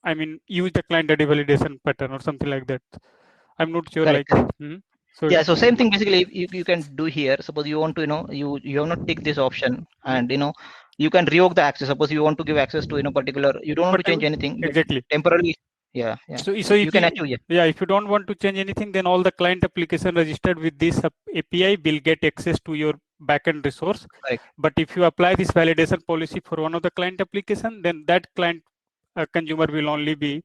I mean, use the client ID validation pattern or something like that. I'm not sure. Correct. Like, so yeah, so same thing basically you can do here. Suppose you want to, you have not ticked this option, and you can revoke the access. Suppose you want to give access to particular, you don't want to change anything. Exactly. Temporarily. Yeah. So if you can actually, if you don't want to change anything, then all the client application registered with this API will get access to your backend resource. Right. But if you apply this validation policy for one of the client application, then that client consumer will only be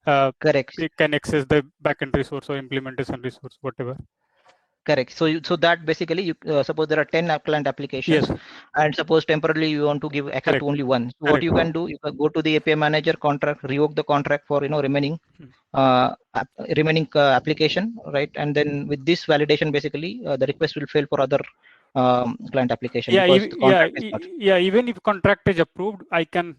correct. It can access the backend resource or implementation resource, whatever. Correct. So that basically you suppose there are 10 client applications, and suppose temporarily you want to give access to only one. So what you can do, you can go to the API manager contract, revoke the contract for remaining application, right? And then with this validation, basically the request will fail for other client application. Even if contract is approved, I can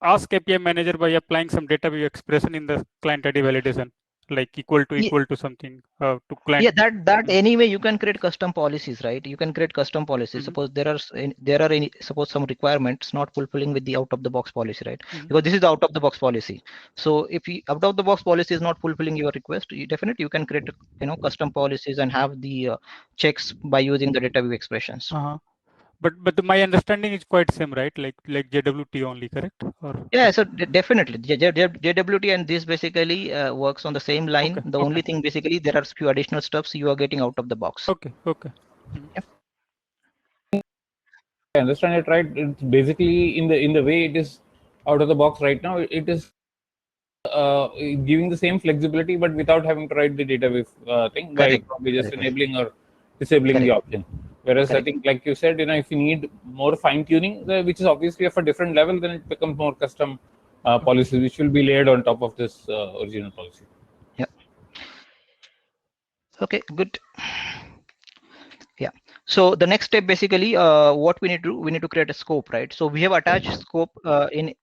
ask API manager by applying some data view expression in the client ID validation, like equal to something to client. Yeah, that anyway you can create custom policies, right? You can create custom policies. Suppose there are suppose some requirements not fulfilling with the out of the box policy, right? Because this is the out of the box policy. So if out of the box policy is not fulfilling your request, you definitely can create custom policies and have the checks by using the data view expressions. But my understanding is quite same, right? Like JWT only, correct? Or yeah, so definitely JWT and this basically works on the same line. The only thing basically there are few additional steps you are getting out of the box. Okay. I understand it, right? It's basically in the way it is out of the box right now. It is giving the same flexibility, but without having to write the database thing by probably just enabling or disabling the option. Whereas I think, like you said, if you need more fine tuning, which is obviously of a different level, then it becomes more custom policies, which will be layered on top of this original policy. Yeah. Okay, good. Yeah. So the next step, basically, what we need to do, we need to create a scope, right? So we have attached scope in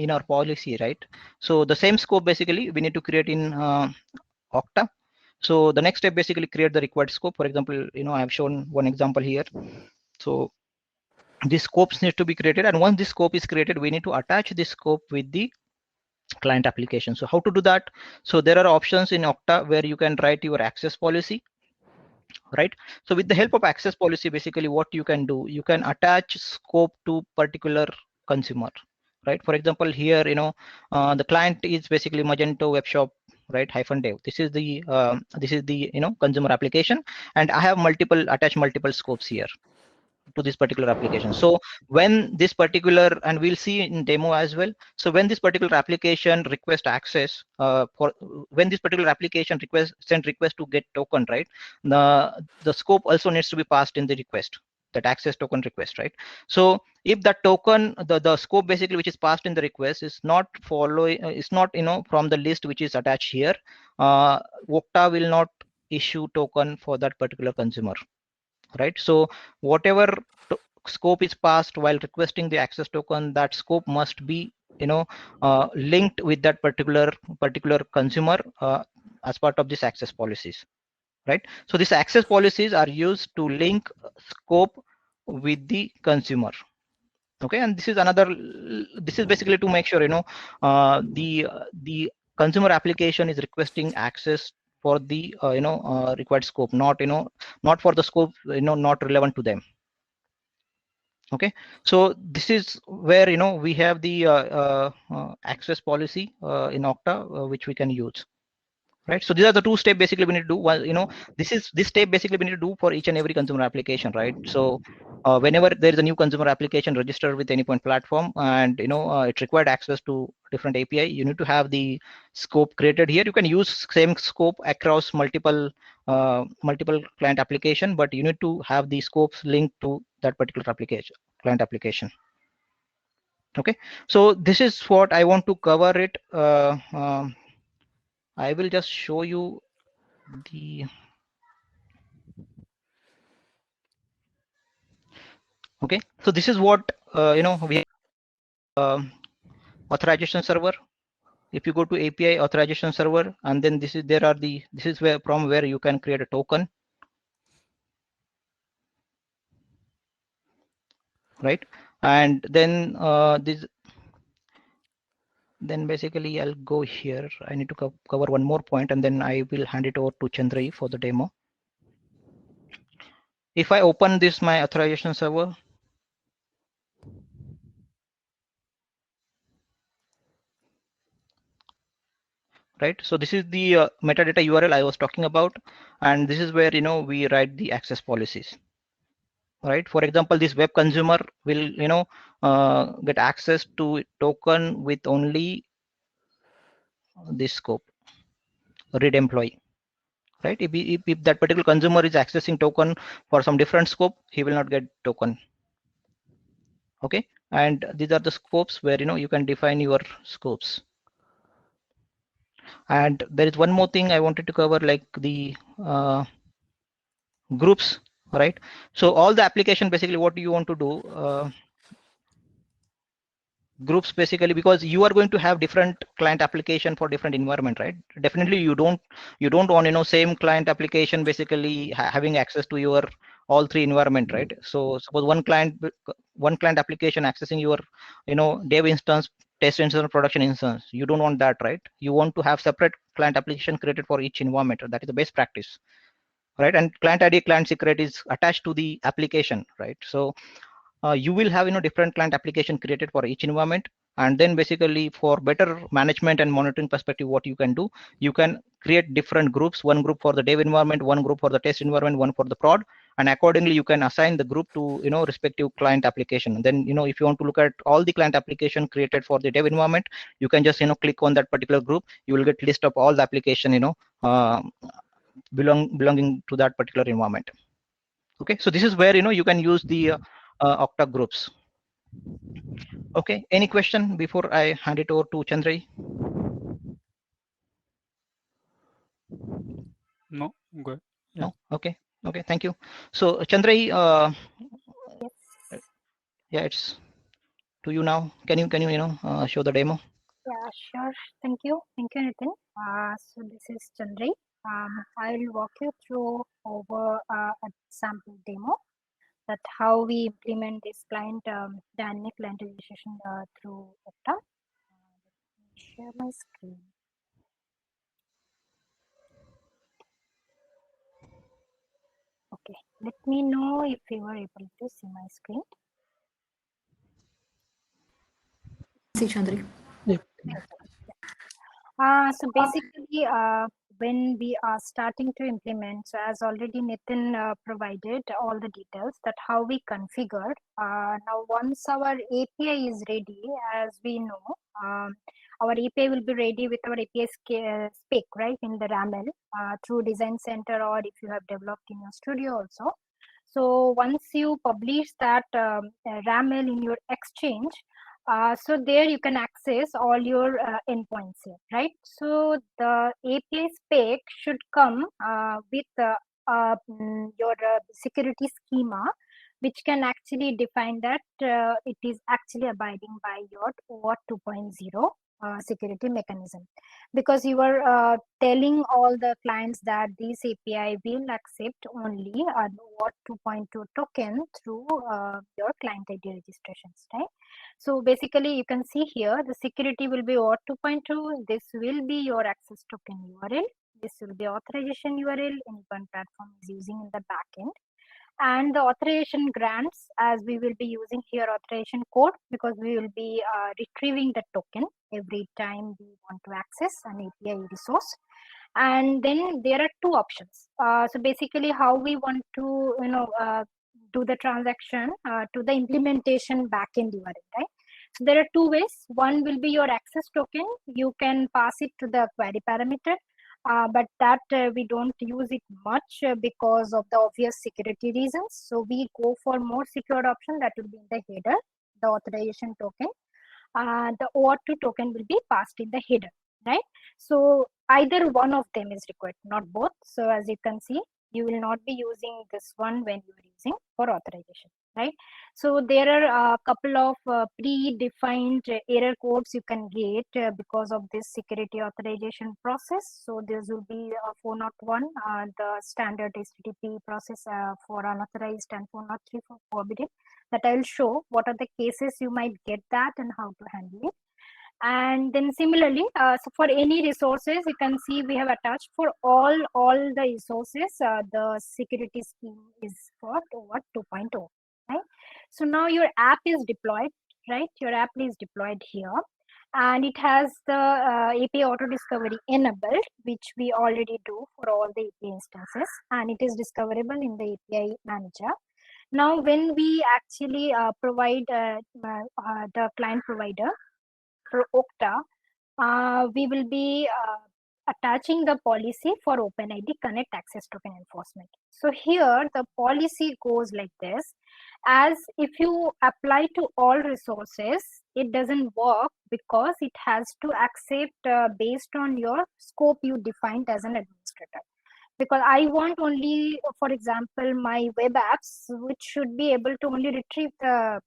our policy, right? So the same scope, basically, we need to create in Okta. So the next step, basically, create the required scope. For example, I have shown one example here. So these scopes need to be created, and once this scope is created, we need to attach this scope with the client application. So how to do that? So there are options in Okta where you can write your access policy, right? So with the help of access policy, basically what you can do, you can attach scope to particular consumer, right? For example, here, the client is basically Magento web shop, right? -dev. This is the consumer application, and I have attached multiple scopes here to this particular application. So when this particular, and we'll see in demo as well, so when this particular application request access, when this particular application send request to get token, right, the scope also needs to be passed in the request, that access token request, right? So if that token, the scope basically which is passed in the request is not following, is not from the list which is attached here, Okta will not issue token for that particular consumer, right? So whatever scope is passed while requesting the access token, that scope must be linked with that particular consumer as part of this access policies, right? So these access policies are used to link scope with the consumer. Okay, and this is basically to make sure the consumer application is requesting access for the required scope, not for the scope not relevant to them. Okay, so this is where we have the access policy in Okta which we can use, right? So these are the two steps basically we need to do. Well, this step basically we need to do for each and every consumer application, right? So whenever there is a new consumer application registered with Anypoint platform, and it required access to different API, you need to have the scope created here. You can use same scope across multiple client application, but you need to have the scopes linked to that particular client application. Okay, so this is what I want to cover it. I will just show you the okay. So this is what we have, authorization server. If you go to API authorization server, and then this is where from where you can create a token, right? And then then basically I'll go here. I need to cover one more point, and then I will hand it over to Chandrai for the demo. If I open this my authorization server, right? So this is the metadata URL I was talking about, and this is where we write the access policies, right? For example, this web consumer will get access to token with only this scope, read employee, right? If that particular consumer is accessing token for some different scope, he will not get token. Okay, and these are the scopes where you can define your scopes. And there is one more thing I wanted to cover, like the groups, right? So all the application, basically what do you want to do, groups, basically, because you are going to have different client application for different environment, right? Definitely you don't want same client application basically having access to your all three environment, right? So suppose one client application accessing your dev instance, test instance, production instance, you don't want that, right? You want to have separate client application created for each environment. That is the best practice, right? And client ID, client secret is attached to the application, right? So you will have different client application created for each environment. And then basically for better management and monitoring perspective, what you can do, you can create different groups, one group for the dev environment, one group for the test environment, one for the prod, and accordingly you can assign the group to respective client application. And then if you want to look at all the client application created for the dev environment, you can just click on that particular group. You will get list of all the application belonging to that particular environment. Okay, so this is where you can use the Okta groups. Okay, any question before I hand it over to Chandrai? No, good. Yeah. No. Okay, thank you. So Chandrai, yeah, it's to you now. Can you show the demo? Yeah, sure. Thank you, Nitin. So this is Chandrai. I'll walk you through over a sample demo that how we implement this client dynamic client registration through Okta. Let me share my screen. Okay, let me know if you are able to see my screen. See, Chandri. Yeah. So basically, when we are starting to implement, so as already Nitin provided all the details that how we configured. Now, once our API is ready, as we know, our API will be ready with our API spec, right, in the RAML through Design Center, or if you have developed in your studio also. So once you publish that RAML in your Exchange, so there you can access all your endpoints here, right? So the API spec should come with your security schema, which can actually define that it is actually abiding by your OAuth 2.0 security mechanism, because you are telling all the clients that this API will accept only OAuth 2.2 token through your client ID registrations, right? So basically you can see here the security will be OAuth 2.2. This will be your access token URL. This will be authorization URL any platform is using in the backend. And the authorization grants, as we will be using here authorization code, because we will be retrieving the token every time we want to access an API resource. And then there are two options. So basically how we want to do the transaction to the implementation backend URL, right? So there are two ways. One will be your access token. You can pass it to the query parameter, but that we don't use it much because of the obvious security reasons. So we go for more secured option, that will be in the header, the authorization token. The OAuth 2 token will be passed in the header, right? So either one of them is required, not both. So as you can see, you will not be using this one when you are using for authorization, right? So there are a couple of predefined error codes you can get because of this security authorization process. So this will be 401, the standard HTTP process for unauthorized, and 403 for forbidden. That I will show what are the cases you might get that and how to handle it. And then similarly, so for any resources, you can see we have attached for all the resources, the security scheme is for OAuth 2.0, right? So now your app is deployed, right? Your app is deployed here, and it has the API auto discovery enabled, which we already do for all the API instances, and it is discoverable in the API manager. Now, when we actually provide the client provider for Okta, we will be attaching the policy for OpenID Connect Access Token Enforcement. So here the policy goes like this: as if you apply to all resources, it doesn't work because it has to accept based on your scope you defined as an administrator. Because I want only, for example, my web apps, which should be able to only retrieve the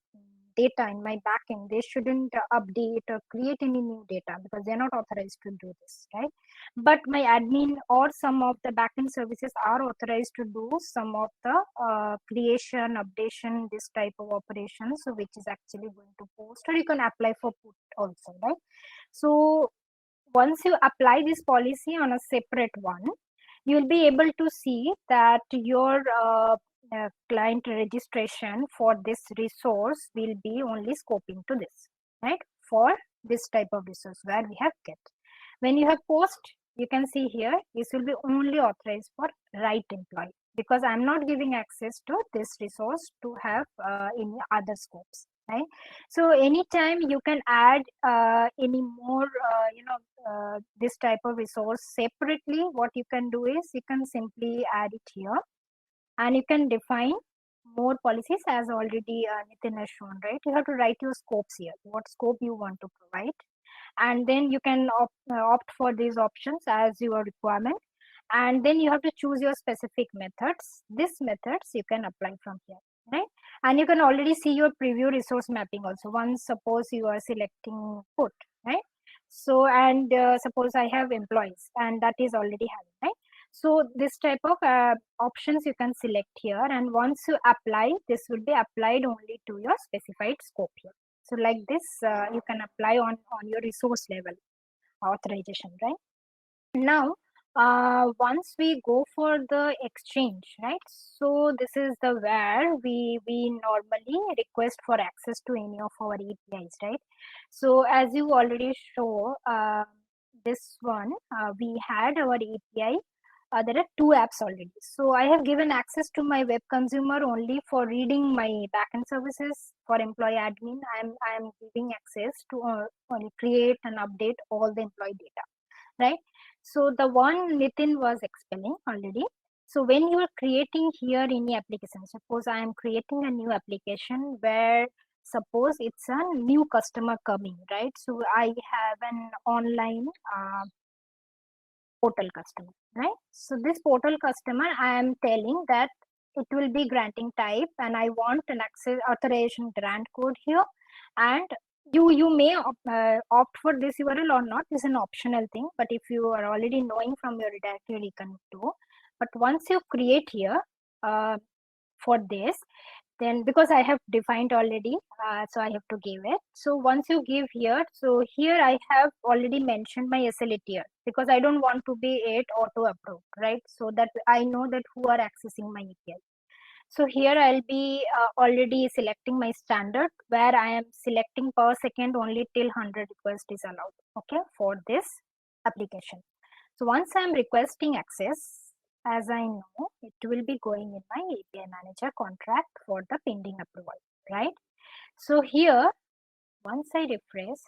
data in my backend. They shouldn't update or create any new data because they're not authorized to do this, right? But my admin or some of the backend services are authorized to do some of the creation, updation, this type of operations, so which is actually going to post, or you can apply for put also, right? So once you apply this policy on a separate one, you will be able to see that your client registration for this resource will be only scoping to this, right? For this type of resource where we have get. When you have post, you can see here, this will be only authorized for right employee. because I'm not giving access to this resource to have any other scopes, right? So anytime you can add any more, this type of resource separately, what you can do is you can simply add it here, and you can define more policies as already Nitin has shown, right? You have to write your scopes here, what scope you want to provide, and then you can opt for these options as your requirement, and then you have to choose your specific methods. These methods you can apply from here, right? And you can already see your preview resource mapping also. Once suppose you are selecting put, right? So, and suppose I have employees, and that is already having, right? So this type of options you can select here, and once you apply, this will be applied only to your specified scope here. So like this, you can apply on your resource level authorization, right? Now, once we go for the exchange, right? So this is the where we normally request for access to any of our APIs, right? So as you already show, this one, we had our API. There are two apps already. So I have given access to my web consumer only for reading my backend services. For employee admin, I am giving access to only create and update all the employee data, right? So the one Nitin was explaining already. So when you are creating here any application, suppose I am creating a new application where suppose it's a new customer coming, right? So I have an online portal customer, right? So this portal customer, I am telling that it will be granting type, and I want an access authorization grant code here, and you may opt for this URL or not. This is an optional thing, but if you are already knowing from your directory, you can do. But once you create here for this, then because I have defined already, so I have to give it. So once you give here, so here I have already mentioned my SLA tier, because I don't want to be it auto approved, right? So that I know that who are accessing my API. So here I'll be already selecting my standard, where I am selecting per second only till 100 requests is allowed, okay, for this application. So once I'm requesting access, as I know, it will be going in my API manager contract for the pending approval, right? So here, once I refresh,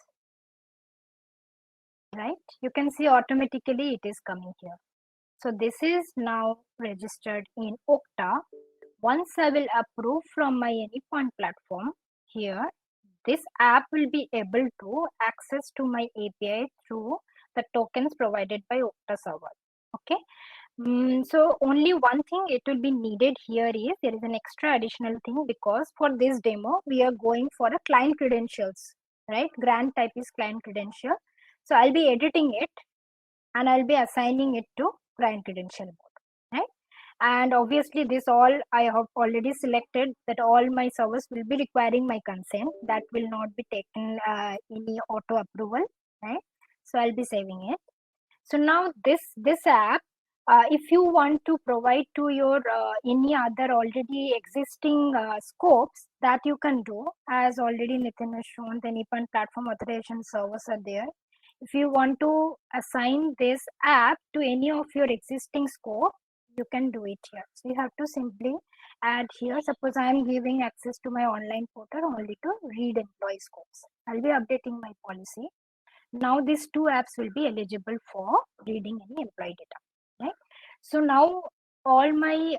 right, you can see automatically it is coming here. So this is now registered in Okta. Once I will approve from my Anypoint platform, here, this app will be able to access to my API through the tokens provided by Okta server, okay? So only one thing it will be needed here is there is an extra additional thing, because for this demo we are going for a client credentials, right? Grant type is client credential. So I'll be editing it and I'll be assigning it to client credential mode, right? And obviously this all I have already selected that all my servers will be requiring my consent. That will not be taken any auto approval, right? So I'll be saving it. So now this app, if you want to provide to your any other already existing scopes, that you can do, as already Nitin has shown, the Anypoint platform authorization servers are there. If you want to assign this app to any of your existing scope, you can do it here. So you have to simply add here. Suppose I am giving access to my online portal only to read employee scopes. I'll be updating my policy. Now these two apps will be eligible for reading any employee data, right? So now all my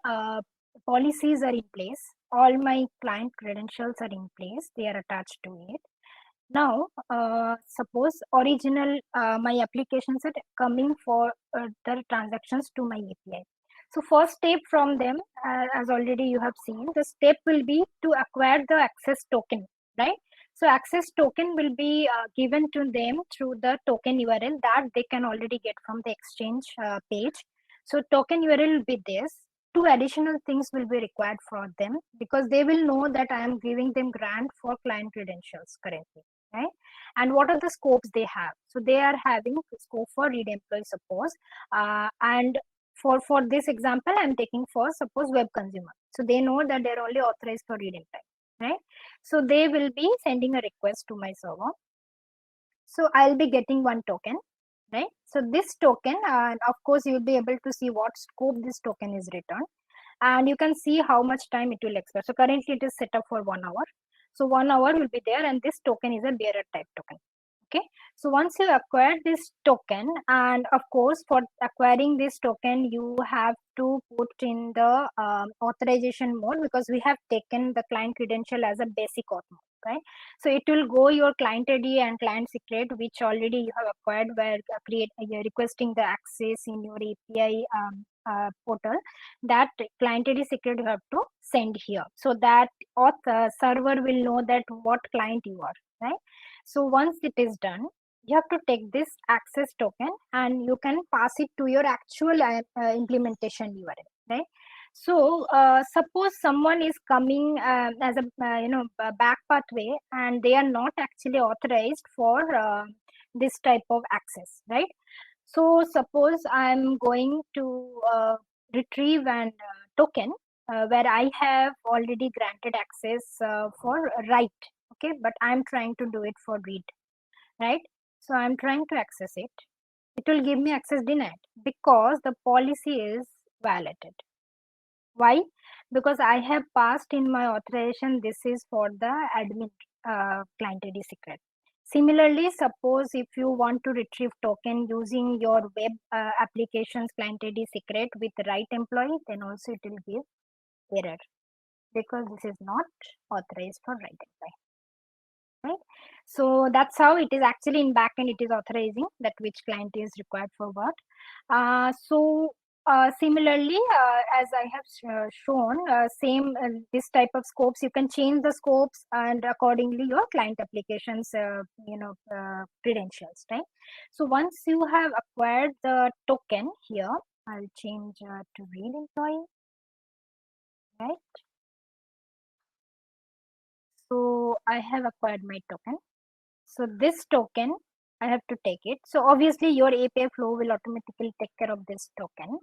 policies are in place, all my client credentials are in place, they are attached to it. Now suppose original my applications are coming for the transactions to my API. So first step from them, as already you have seen, the step will be to acquire the access token, right? So access token will be given to them through the token URL that they can already get from the exchange page. So token URL will be this. Two additional things will be required for them, because they will know that I am giving them grant for client credentials currently, right? And what are the scopes they have? So they are having scope for read employee, suppose, and for this example, I'm taking for suppose web consumer. So they know that they're only authorized for read employee, right? So they will be sending a request to my server. So I'll be getting one token, right? So this token, of course, you'll be able to see what scope this token is returned. and you can see how much time it will expire. So currently it is set up for 1 hour. So 1 hour will be there, and this token is a bearer type token. Okay, so once you acquire this token, and of course for acquiring this token you have to put in the authorization mode, because we have taken the client credential as a basic auth mode, right? So it will go your client ID and client secret, which already you have acquired where you're requesting the access in your API portal. That client ID secret you have to send here, so that auth server will know that what client you are, right? So once it is done, you have to take this access token and you can pass it to your actual implementation URL, right? So suppose someone is coming as a back pathway, and they are not actually authorized for this type of access, right? So suppose I'm going to retrieve an token where I have already granted access for write, okay, but I'm trying to do it for read, right? So I'm trying to access it. It will give me access denied because the policy is violated. Why? Because I have passed in my authorization, this is for the admin client ID secret. Similarly, suppose if you want to retrieve token using your web applications client ID secret with right employee, then also it will give error because this is not authorized for right employee. Right? So that's how it is actually in backend. It is authorizing that which client is required for what. Similarly, as I have shown, same this type of scopes, you can change the scopes and accordingly your client applications, credentials, right? So once you have acquired the token here, I'll change to read employee, right? So I have acquired my token. So this token, I have to take it. So obviously your API flow will automatically take care of this token.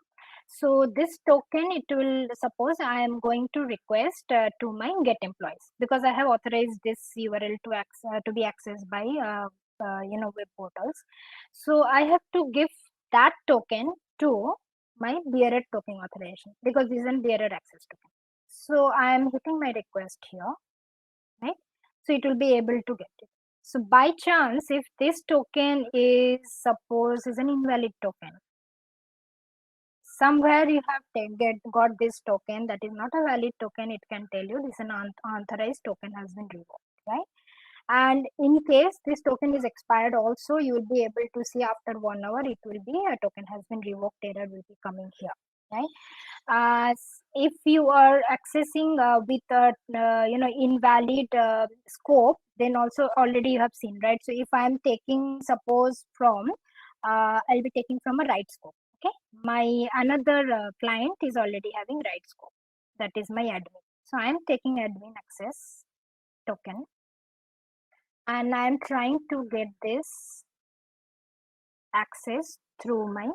So this token, it will, suppose I am going to request to my get employees, because I have authorized this URL to be accessed by web portals. So I have to give that token to my bearer token authorization, because this is a bearer access token. So I am hitting my request here, right? So it will be able to get it. So by chance, if this token is, suppose is an invalid token, somewhere you have got this token that is not a valid token, it can tell you this is an unauthorized token has been revoked, right? And in case this token is expired also, you will be able to see after 1 hour, it will be a token has been revoked error will be coming here, right? If you are accessing with a invalid scope, then also already you have seen, right? So if I am taking, suppose from I'll be taking from a right scope, okay, my another client is already having right scope, that is my admin. So I am taking admin access token and I am trying to get this access through my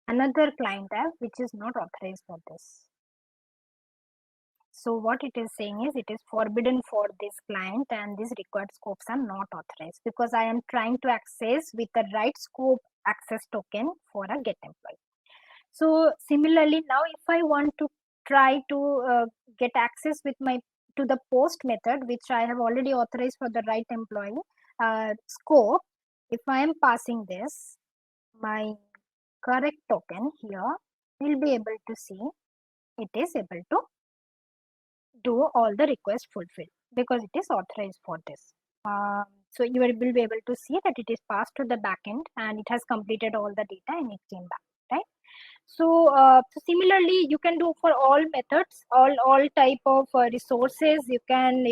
another client app which is not authorized for this. So what it is saying is it is forbidden for this client and these required scopes are not authorized, because I am trying to access with the right scope access token for a get employee. So similarly, now if I want to try to get access with my to the post method, which I have already authorized for the right employee scope, if I am passing this, my correct token here, we'll be able to see it is able to do all the requests fulfilled because it is authorized for this. So you will be able to see that it is passed to the backend and it has completed all the data and it came back, right? So similarly, you can do for all methods, all type of resources. You can,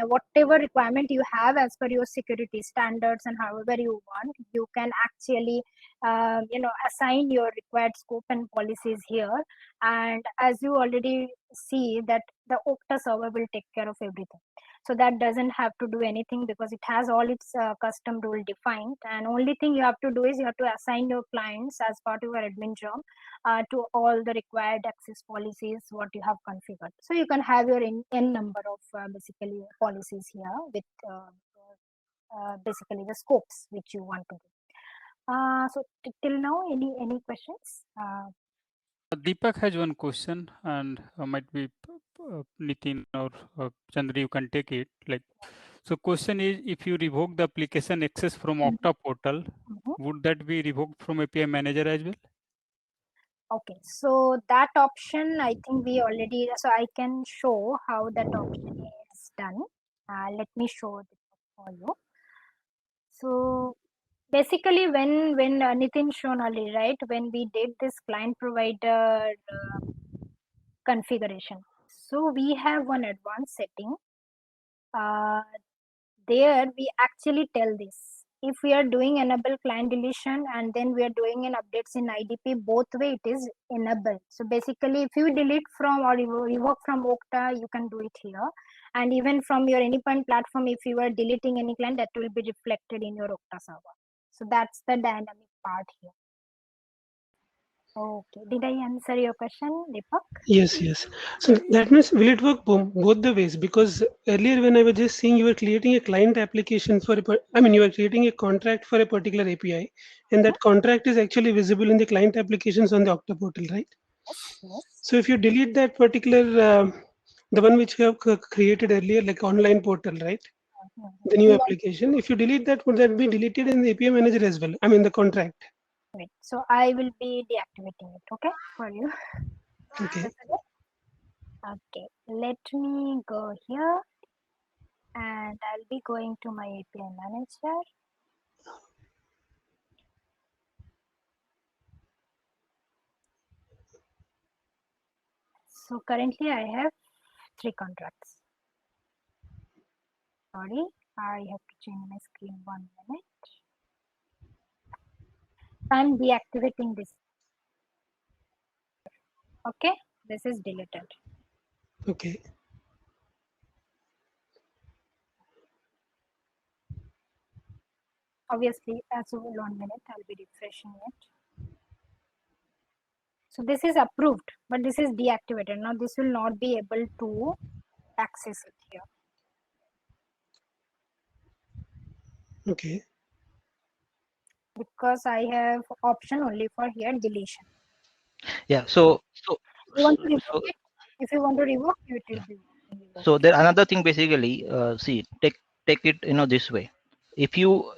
whatever requirement you have as per your security standards and however you want, you can actually, assign your required scope and policies here. And as you already see that the Okta server will take care of everything. So that doesn't have to do anything because it has all its custom rule defined. And only thing you have to do is you have to assign your clients as part of your admin job to all the required access policies what you have configured. So you can have your n number of basically policies here with basically the scopes which you want to do. So till now, any questions? Deepak has one question, and might be Nitin or Chandra, you can take it. Like, so question is, if you revoke the application access from Okta portal, would that be revoked from API manager as well? Okay, so that option, I think we already, so I can show how that option is done. Let me show it for you. So basically, when Nitin shown earlier, right, when we did this client provider configuration, so we have one advanced setting. There we actually tell this. If we are doing enable client deletion and then we are doing an updates in IDP, both way it is enabled. So basically, if you delete from or revoke from Okta, you can do it here. And even from your endpoint platform, if you are deleting any client, that will be reflected in your Okta server. So that's the dynamic part here. Okay, did I answer your question, Deepak? Yes, yes. So that means will it work both the ways? Because earlier when I was just saying you were creating a client application for you are creating a contract for a particular API, and that contract is actually visible in the client applications on the Okta portal, right? Yes. So if you delete that particular, the one which you have created earlier, like online portal, right? The new application, if you delete that, would that be deleted in the API manager as well? I mean the contract. Wait, so I will be deactivating it, okay, for you. Okay. Okay, let me go here and I'll be going to my API manager. So currently I have 3 contracts. Sorry, I have to change my screen 1 minute. I'm deactivating this. Okay, this is deleted. Okay. Obviously, as of 1 minute, I'll be refreshing it. So this is approved, but this is deactivated. Now this will not be able to access it here. Okay. Because I have option only for here deletion. Yeah. So you want to revoke it? If you want to revoke, it will be revoked. So there another thing basically, see, take it this way. If you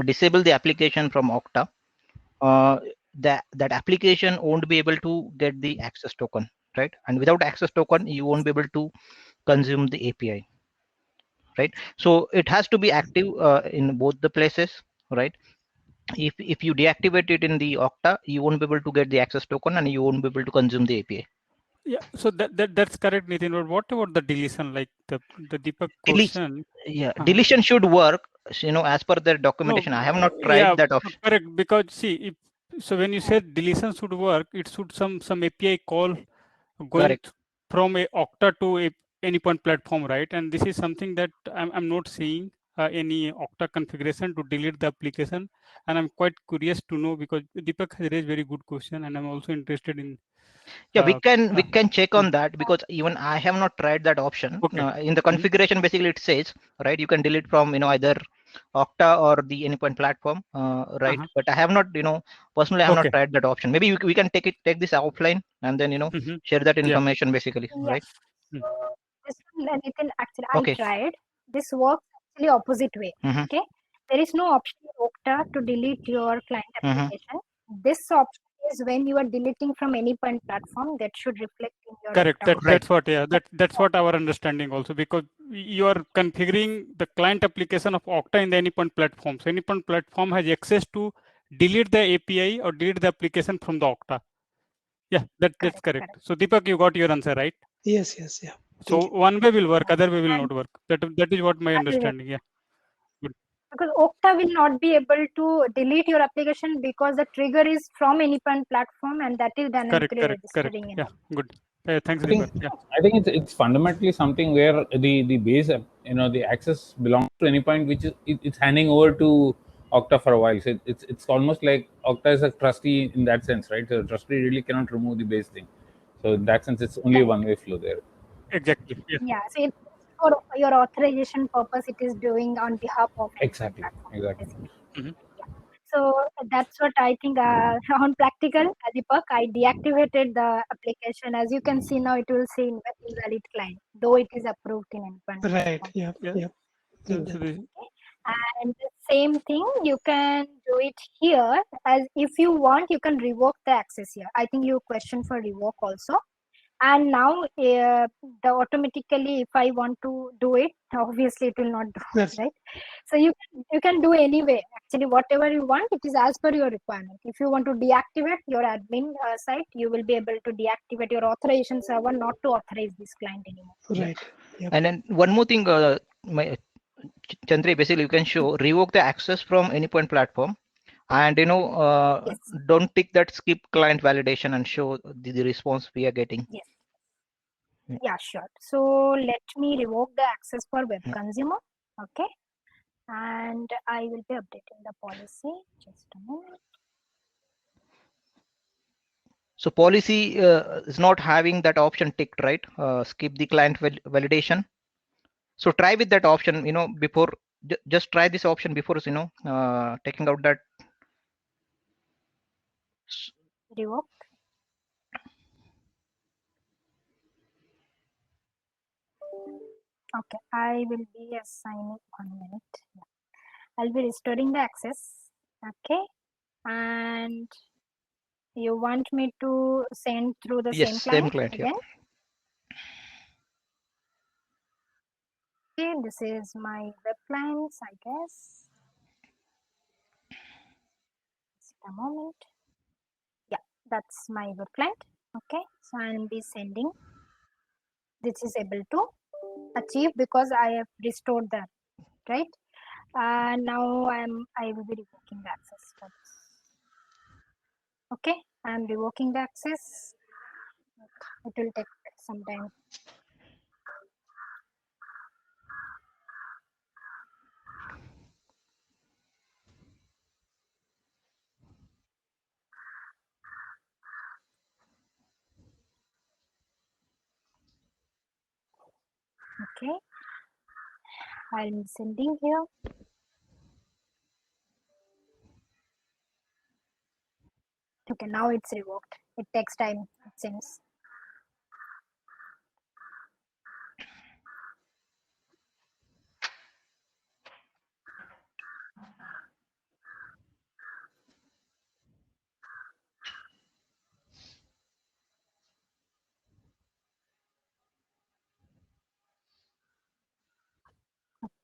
disable the application from Okta, that application won't be able to get the access token, right? And without access token, you won't be able to consume the API, right? So it has to be active in both the places, right? If you deactivate it in the Okta, you won't be able to get the access token and you won't be able to consume the API. Yeah, so that's correct, Nitin. But what about the deletion, like the Deepak question? Deletion should work, as per their documentation. No, I have not tried that option. Correct, because see, so when you said deletion should work, it should some API call going from a Okta to a endpoint platform, right? And this is something that I'm not seeing any Okta configuration to delete the application, and I'm quite curious to know, because Deepak has raised very good question, and I'm also interested in. Yeah, we can check on that, because even I have not tried that option. In the configuration, basically it says, right, you can delete from either Okta or the endpoint platform, right? But I have not, personally I have not tried that option. Maybe we can take this offline and then share that information basically, right? This one, Nitin, actually I tried. This works actually opposite way. Okay, there is no option in Okta to delete your client application. This option is when you are deleting from any point platform, that should reflect in your correct. That's what, yeah, that's what our understanding also, because you are configuring the client application of Okta in the endpoint platform. So endpoint platform has access to delete the API or delete the application from the Okta. Yeah, that's correct. So Deepak, you got your answer, right? Yes, yeah. So one way will work, other way will not work. That is what my understanding. Yeah. Good. Because Okta will not be able to delete your application because the trigger is from endpoint platform, and that is dynamically registering in. Yeah, good. Thanks, I think it's fundamentally something where the base, the access belongs to Anypoint, which is it's handing over to Okta for a while. So it's almost like Okta is a trustee in that sense, right? So the trustee really cannot remove the base thing. So in that sense, it's only a one-way flow there. Exactly. Yeah. So it's for your authorization purpose, it is doing on behalf of exactly. Yeah. So that's what I think on practical, Deepak, I deactivated the application. As you can see now, it will say invalid client, though it is approved in endpoint. Right. Yep. Yeah. Yep. So Like that. the- And the same thing, you can do it here. As if you want, you can revoke the access here. I think you question for revoke also. And now the automatically, if I want to do it, obviously it will not do, That's right? So you can do anyway. Actually, whatever you want, it is as per your requirement. If you want to deactivate your admin site, you will be able to deactivate your authorization server not to authorize this client anymore. right. Yep. And then one more thing, Chandri, basically you can show revoke the access from any point platform, and Yes. don't tick that skip client validation and show the response we are getting. Yes. Yeah. Yeah, sure. So let me revoke the access for web Yeah. consumer. Okay. And I will be updating the policy. Just a moment. So policy is not having that option ticked, right? Skip the client validation. So try with that option, before, just try this option before, taking out that. Revoke. Okay, I will be assigning 1 minute. Yeah. I'll be restoring the access. Okay, and you want me to send through the Yes, same same client client, yeah. again? Okay, this is my web clients, I guess. Just a moment. Yeah, that's my web client. Okay, so I'll be sending. This is able to achieve because I have restored that, right? And now I will be revoking the access for this. Okay, I'm revoking the access. It will take some time. Okay, I'm sending here. Okay, now it's revoked. It takes time, it seems.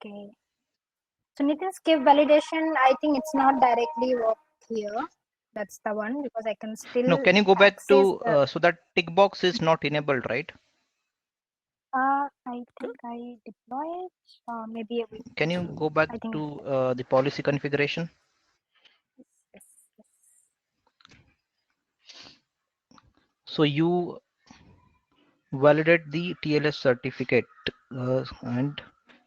Okay. So Nitin, skip validation, I think it's not directly worked here. That's the one because I can still No, can you go back access to the, so that tick box is not enabled, right? I think I deployed maybe a week. Can you go back I think to the policy configuration? yes. So you validate the TLS certificate and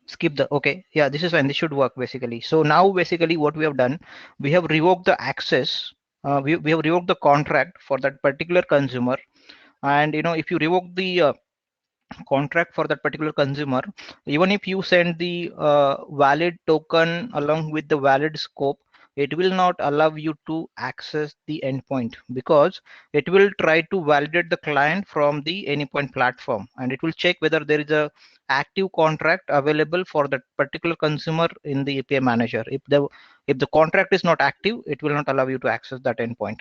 skip the, okay, yeah, this is when this should work basically. So now basically what we have done, we have revoked the access, we have revoked the contract for that particular consumer. And if you revoke the contract for that particular consumer, even if you send the valid token along with the valid scope, it will not allow you to access the endpoint because it will try to validate the client from the anypoint platform, and it will check whether there is a active contract available for that particular consumer in the API manager. If the contract is not active, it will not allow you to access that endpoint.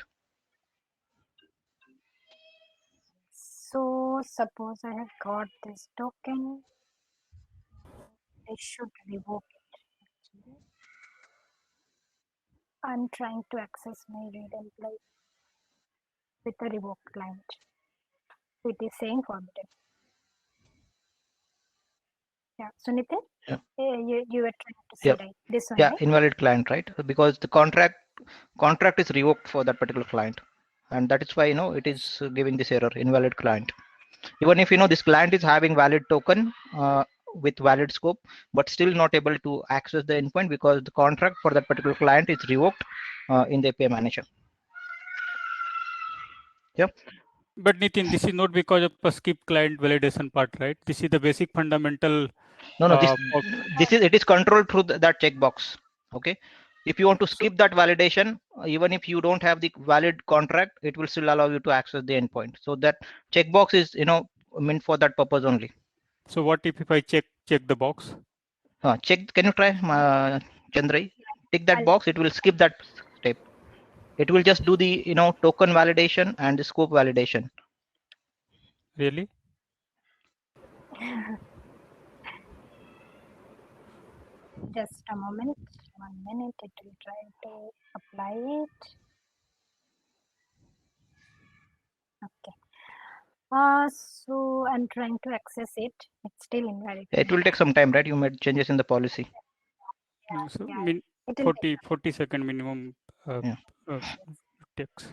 So suppose I have got this token, I should revoke it. Actually. I'm trying to access my read and play with the revoke client. It is saying forbidden. Yeah. So Nitin, Yeah. you were trying to say, Yeah. right? This one, Yeah, right? invalid client, right? Because the contract is revoked for that particular client, and that is why it is giving this error, invalid client. Even if this client is having valid token with valid scope, but still not able to access the endpoint because the contract for that particular client is revoked in the API manager. Yep. But Nitin, this is not because of a skip client validation part, right? This is the basic fundamental. No, it is controlled through that checkbox. Okay, If you want to skip that validation, even if you don't have the valid contract, it will still allow you to access the endpoint. So that checkbox is meant for that purpose only. So what if I check the box? Check. Can you try, Chandrai? Tick that box. It will skip that step. It will just do the token validation and the scope validation. Really? Just a moment. 1 minute. It will try to apply it. Okay. So I'm trying to access it. It's still invalid. It will take some time, right? You made changes in the policy. Yeah, So yeah. It will take 40 second minimum takes.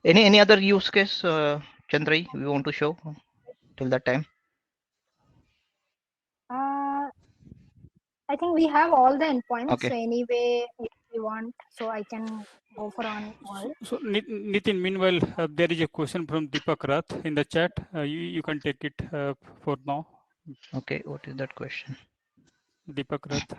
Any other use case, Chandrai, we want to show till that time? I think we have all the endpoints. Okay. So anyway, if you want, so I can go for on all. So Nitin, meanwhile, there is a question from Deepak Rath in the chat. You can take it for now. Okay, what is that question? Deepak Rath.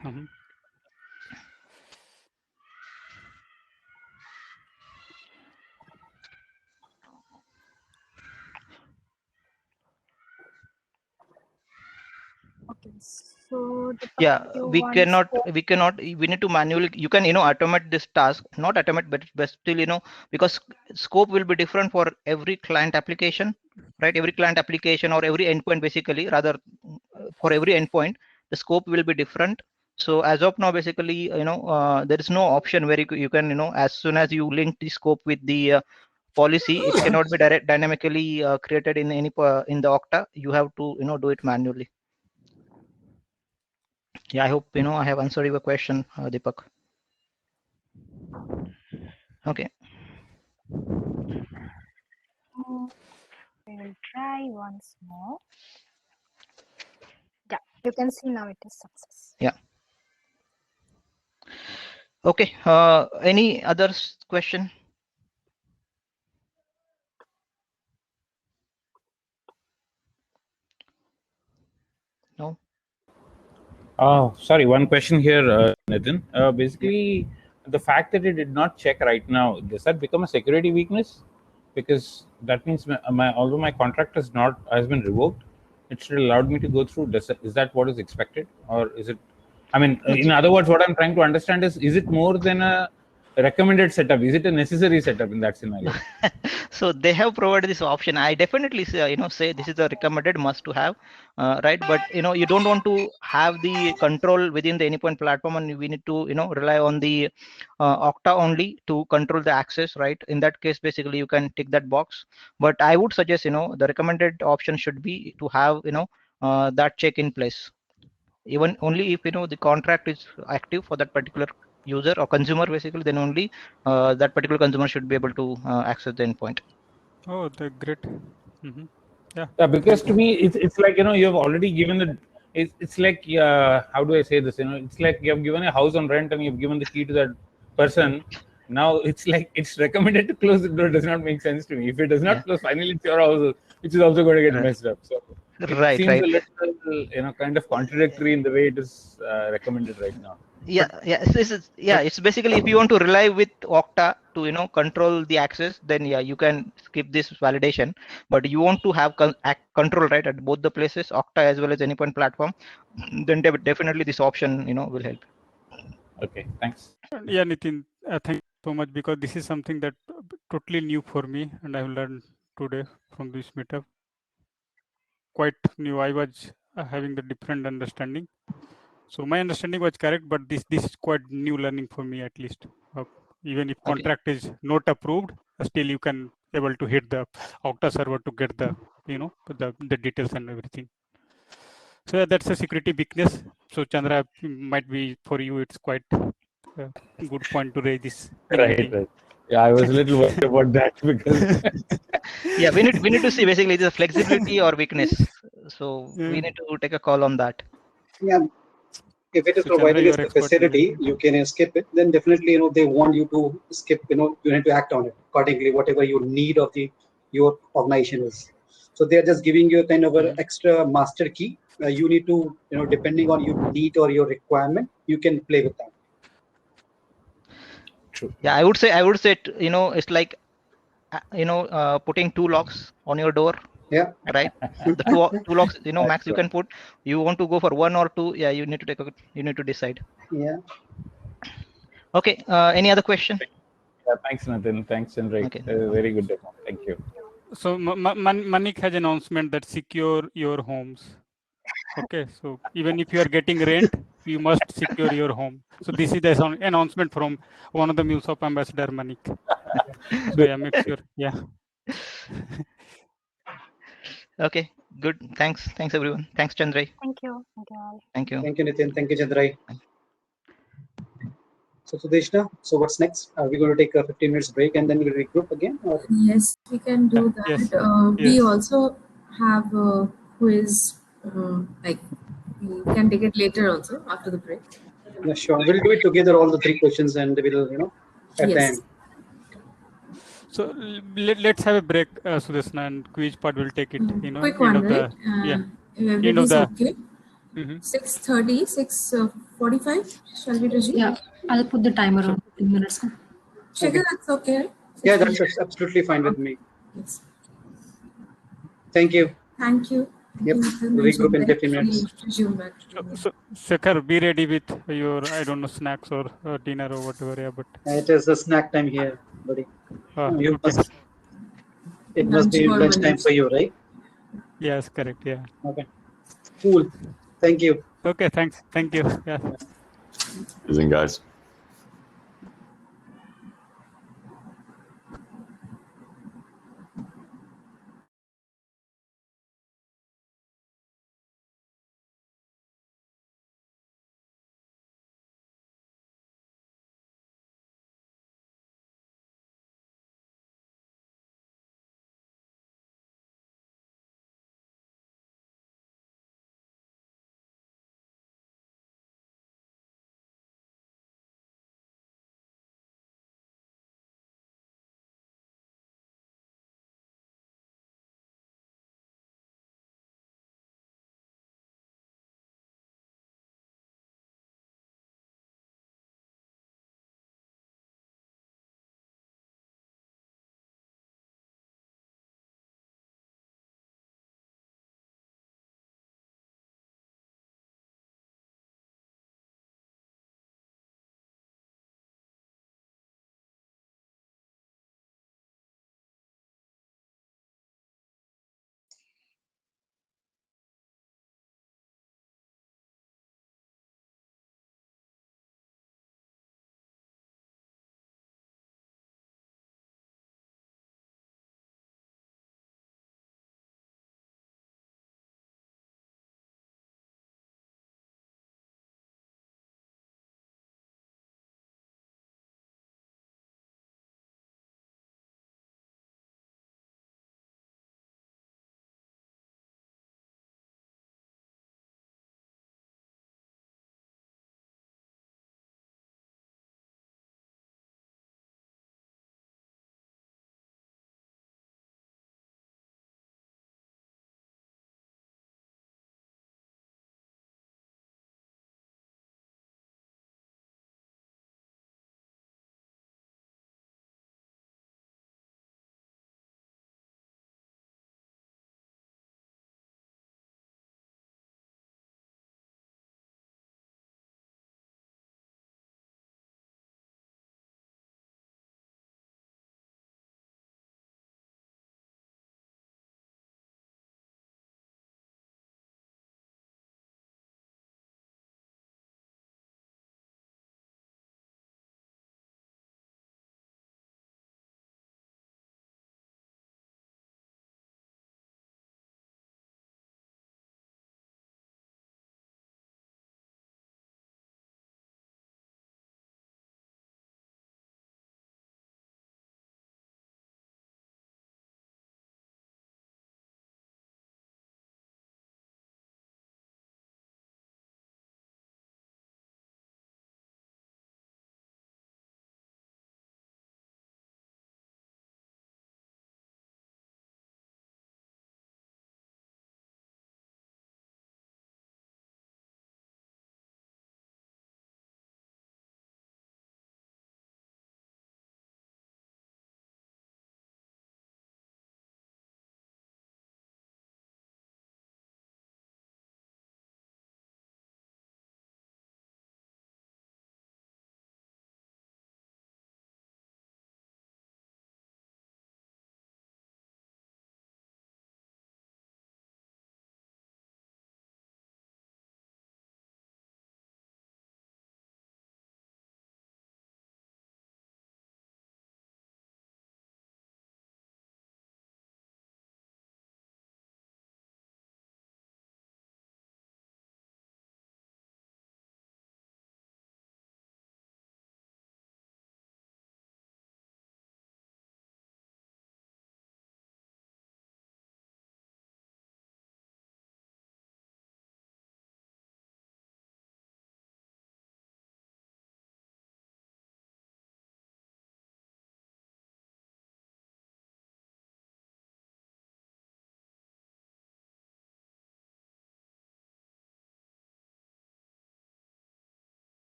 Okay, so yeah, we need to manually, you can automate this task, not automate, but still because scope will be different for every client application, right? Every client application or every endpoint, basically, rather for every endpoint the scope will be different. So as of now, basically, there is no option where you can as soon as you link the scope with the policy, it cannot be dynamically created in any in the Okta. You have to do it manually. Yeah, I hope I have answered your question, Deepak. Okay. We will try once more. Yeah, you can see now it is success. Yeah. Okay. Any other question? No. Oh, sorry. One question here, Nitin. Basically, the fact that it did not check right now, does that become a security weakness? Because that means although my contract has been revoked, it still allowed me to go through. Is that what is expected, or is it? I mean, in other words, what I'm trying to understand is it more than a recommended setup? Is it a necessary setup in that scenario? So they have provided this option. I definitely say, say this is a recommended must to have, right? But you don't want to have the control within the Anypoint platform, and we need to rely on the Okta only to control the access, right? In that case, basically you can tick that box. But I would suggest the recommended option should be to have that check in place. Even only if the contract is active for that particular user or consumer, basically, then only that particular consumer should be able to access the endpoint. Oh, that's great. Yeah. Yeah, because to me, it's like you have already given the. It's like how do I say this? It's like you have given a house on rent and you've given the key to that person. Now it's like it's recommended to close the door. Does not make sense to me. If it does not close, finally it's your house, which is also going to get messed up. So it seems a little kind of contradictory in the way it is recommended right now. Yeah, it's basically, if you want to rely with Okta to control the access, then you can skip this validation. But you want to have control, right, at both the places, Okta as well as Anypoint platform, then definitely this option will help. Okay, thanks. Yeah, Nitin, thank you so much, because this is something that totally new for me, and I've learned today from this meetup. Quite new. I was having the different understanding. So my understanding was correct, but this is quite new learning for me, at least. Even if contract is not approved, still you can able to hit the Okta server to get the the details and everything. So yeah, that's a security weakness. So Chandra, might be for you, it's quite a good point to raise this. Right. Yeah, I was a little worried about that because yeah, we need to see basically the flexibility or weakness. So we need to take a call on that. Yeah. if it is So Chandra, providing you as are a expert in facility, that. you can skip it. Then definitely, they want you to skip. You need to act on it accordingly, whatever your need of your organization is. So they are just giving you a kind of an extra master key. You need to, depending on your need or your requirement, you can play with that. True. Yeah, I would say, it's like, putting 2 locks on your door. Yeah. Right. The two locks, max you can put. You want to go for 1 or 2? Yeah, you need to decide. Yeah. Okay. Any other question? Yeah, thanks, Nathan. Thanks, Chandra. Okay. Very good demo. Thank you. So Manik has announcement that secure your homes. Okay, so even if you are getting rent, you must secure your home. So this is the announcement from one of the MuleSoft ambassador, Manik. So yeah, make sure. Yeah. Okay. Good. Thanks. Thanks everyone. Thanks, Chandra. Thank you. Thank you all. Thank you. Thank you, Nitin. Thank you, Chandrai. So Sudeshna, so what's next? Are we going to take a 15 minutes break and then we'll regroup again? Or? Yes, we can do that. Yes. We Yes. also have a quiz, like we can take it later also after the break. Yeah, sure. We'll do it together, all the 3 questions, and we'll, at the Yes. end. So let's have a break, Sudeshna, and quiz part will take it. quick one, end of right? the yeah. Everybody's okay. 6:30, 6:45. Shall we resume? Yeah, I'll put the timer on 15 minutes. Shikhar, that's okay, right? Yeah, that's absolutely fine with me. Yes. Thank you. Thank you. Yep. Regroup in 15 minutes. Resume back. So Shekhar, be ready with your, I don't know, snacks or dinner or whatever. Yeah, but it is a snack time here, buddy. You okay. It must be lunch time for you, right? Yes, correct. Yeah. Okay. Cool. Thank you. Okay. Thanks. Thank you. Yeah. Guys.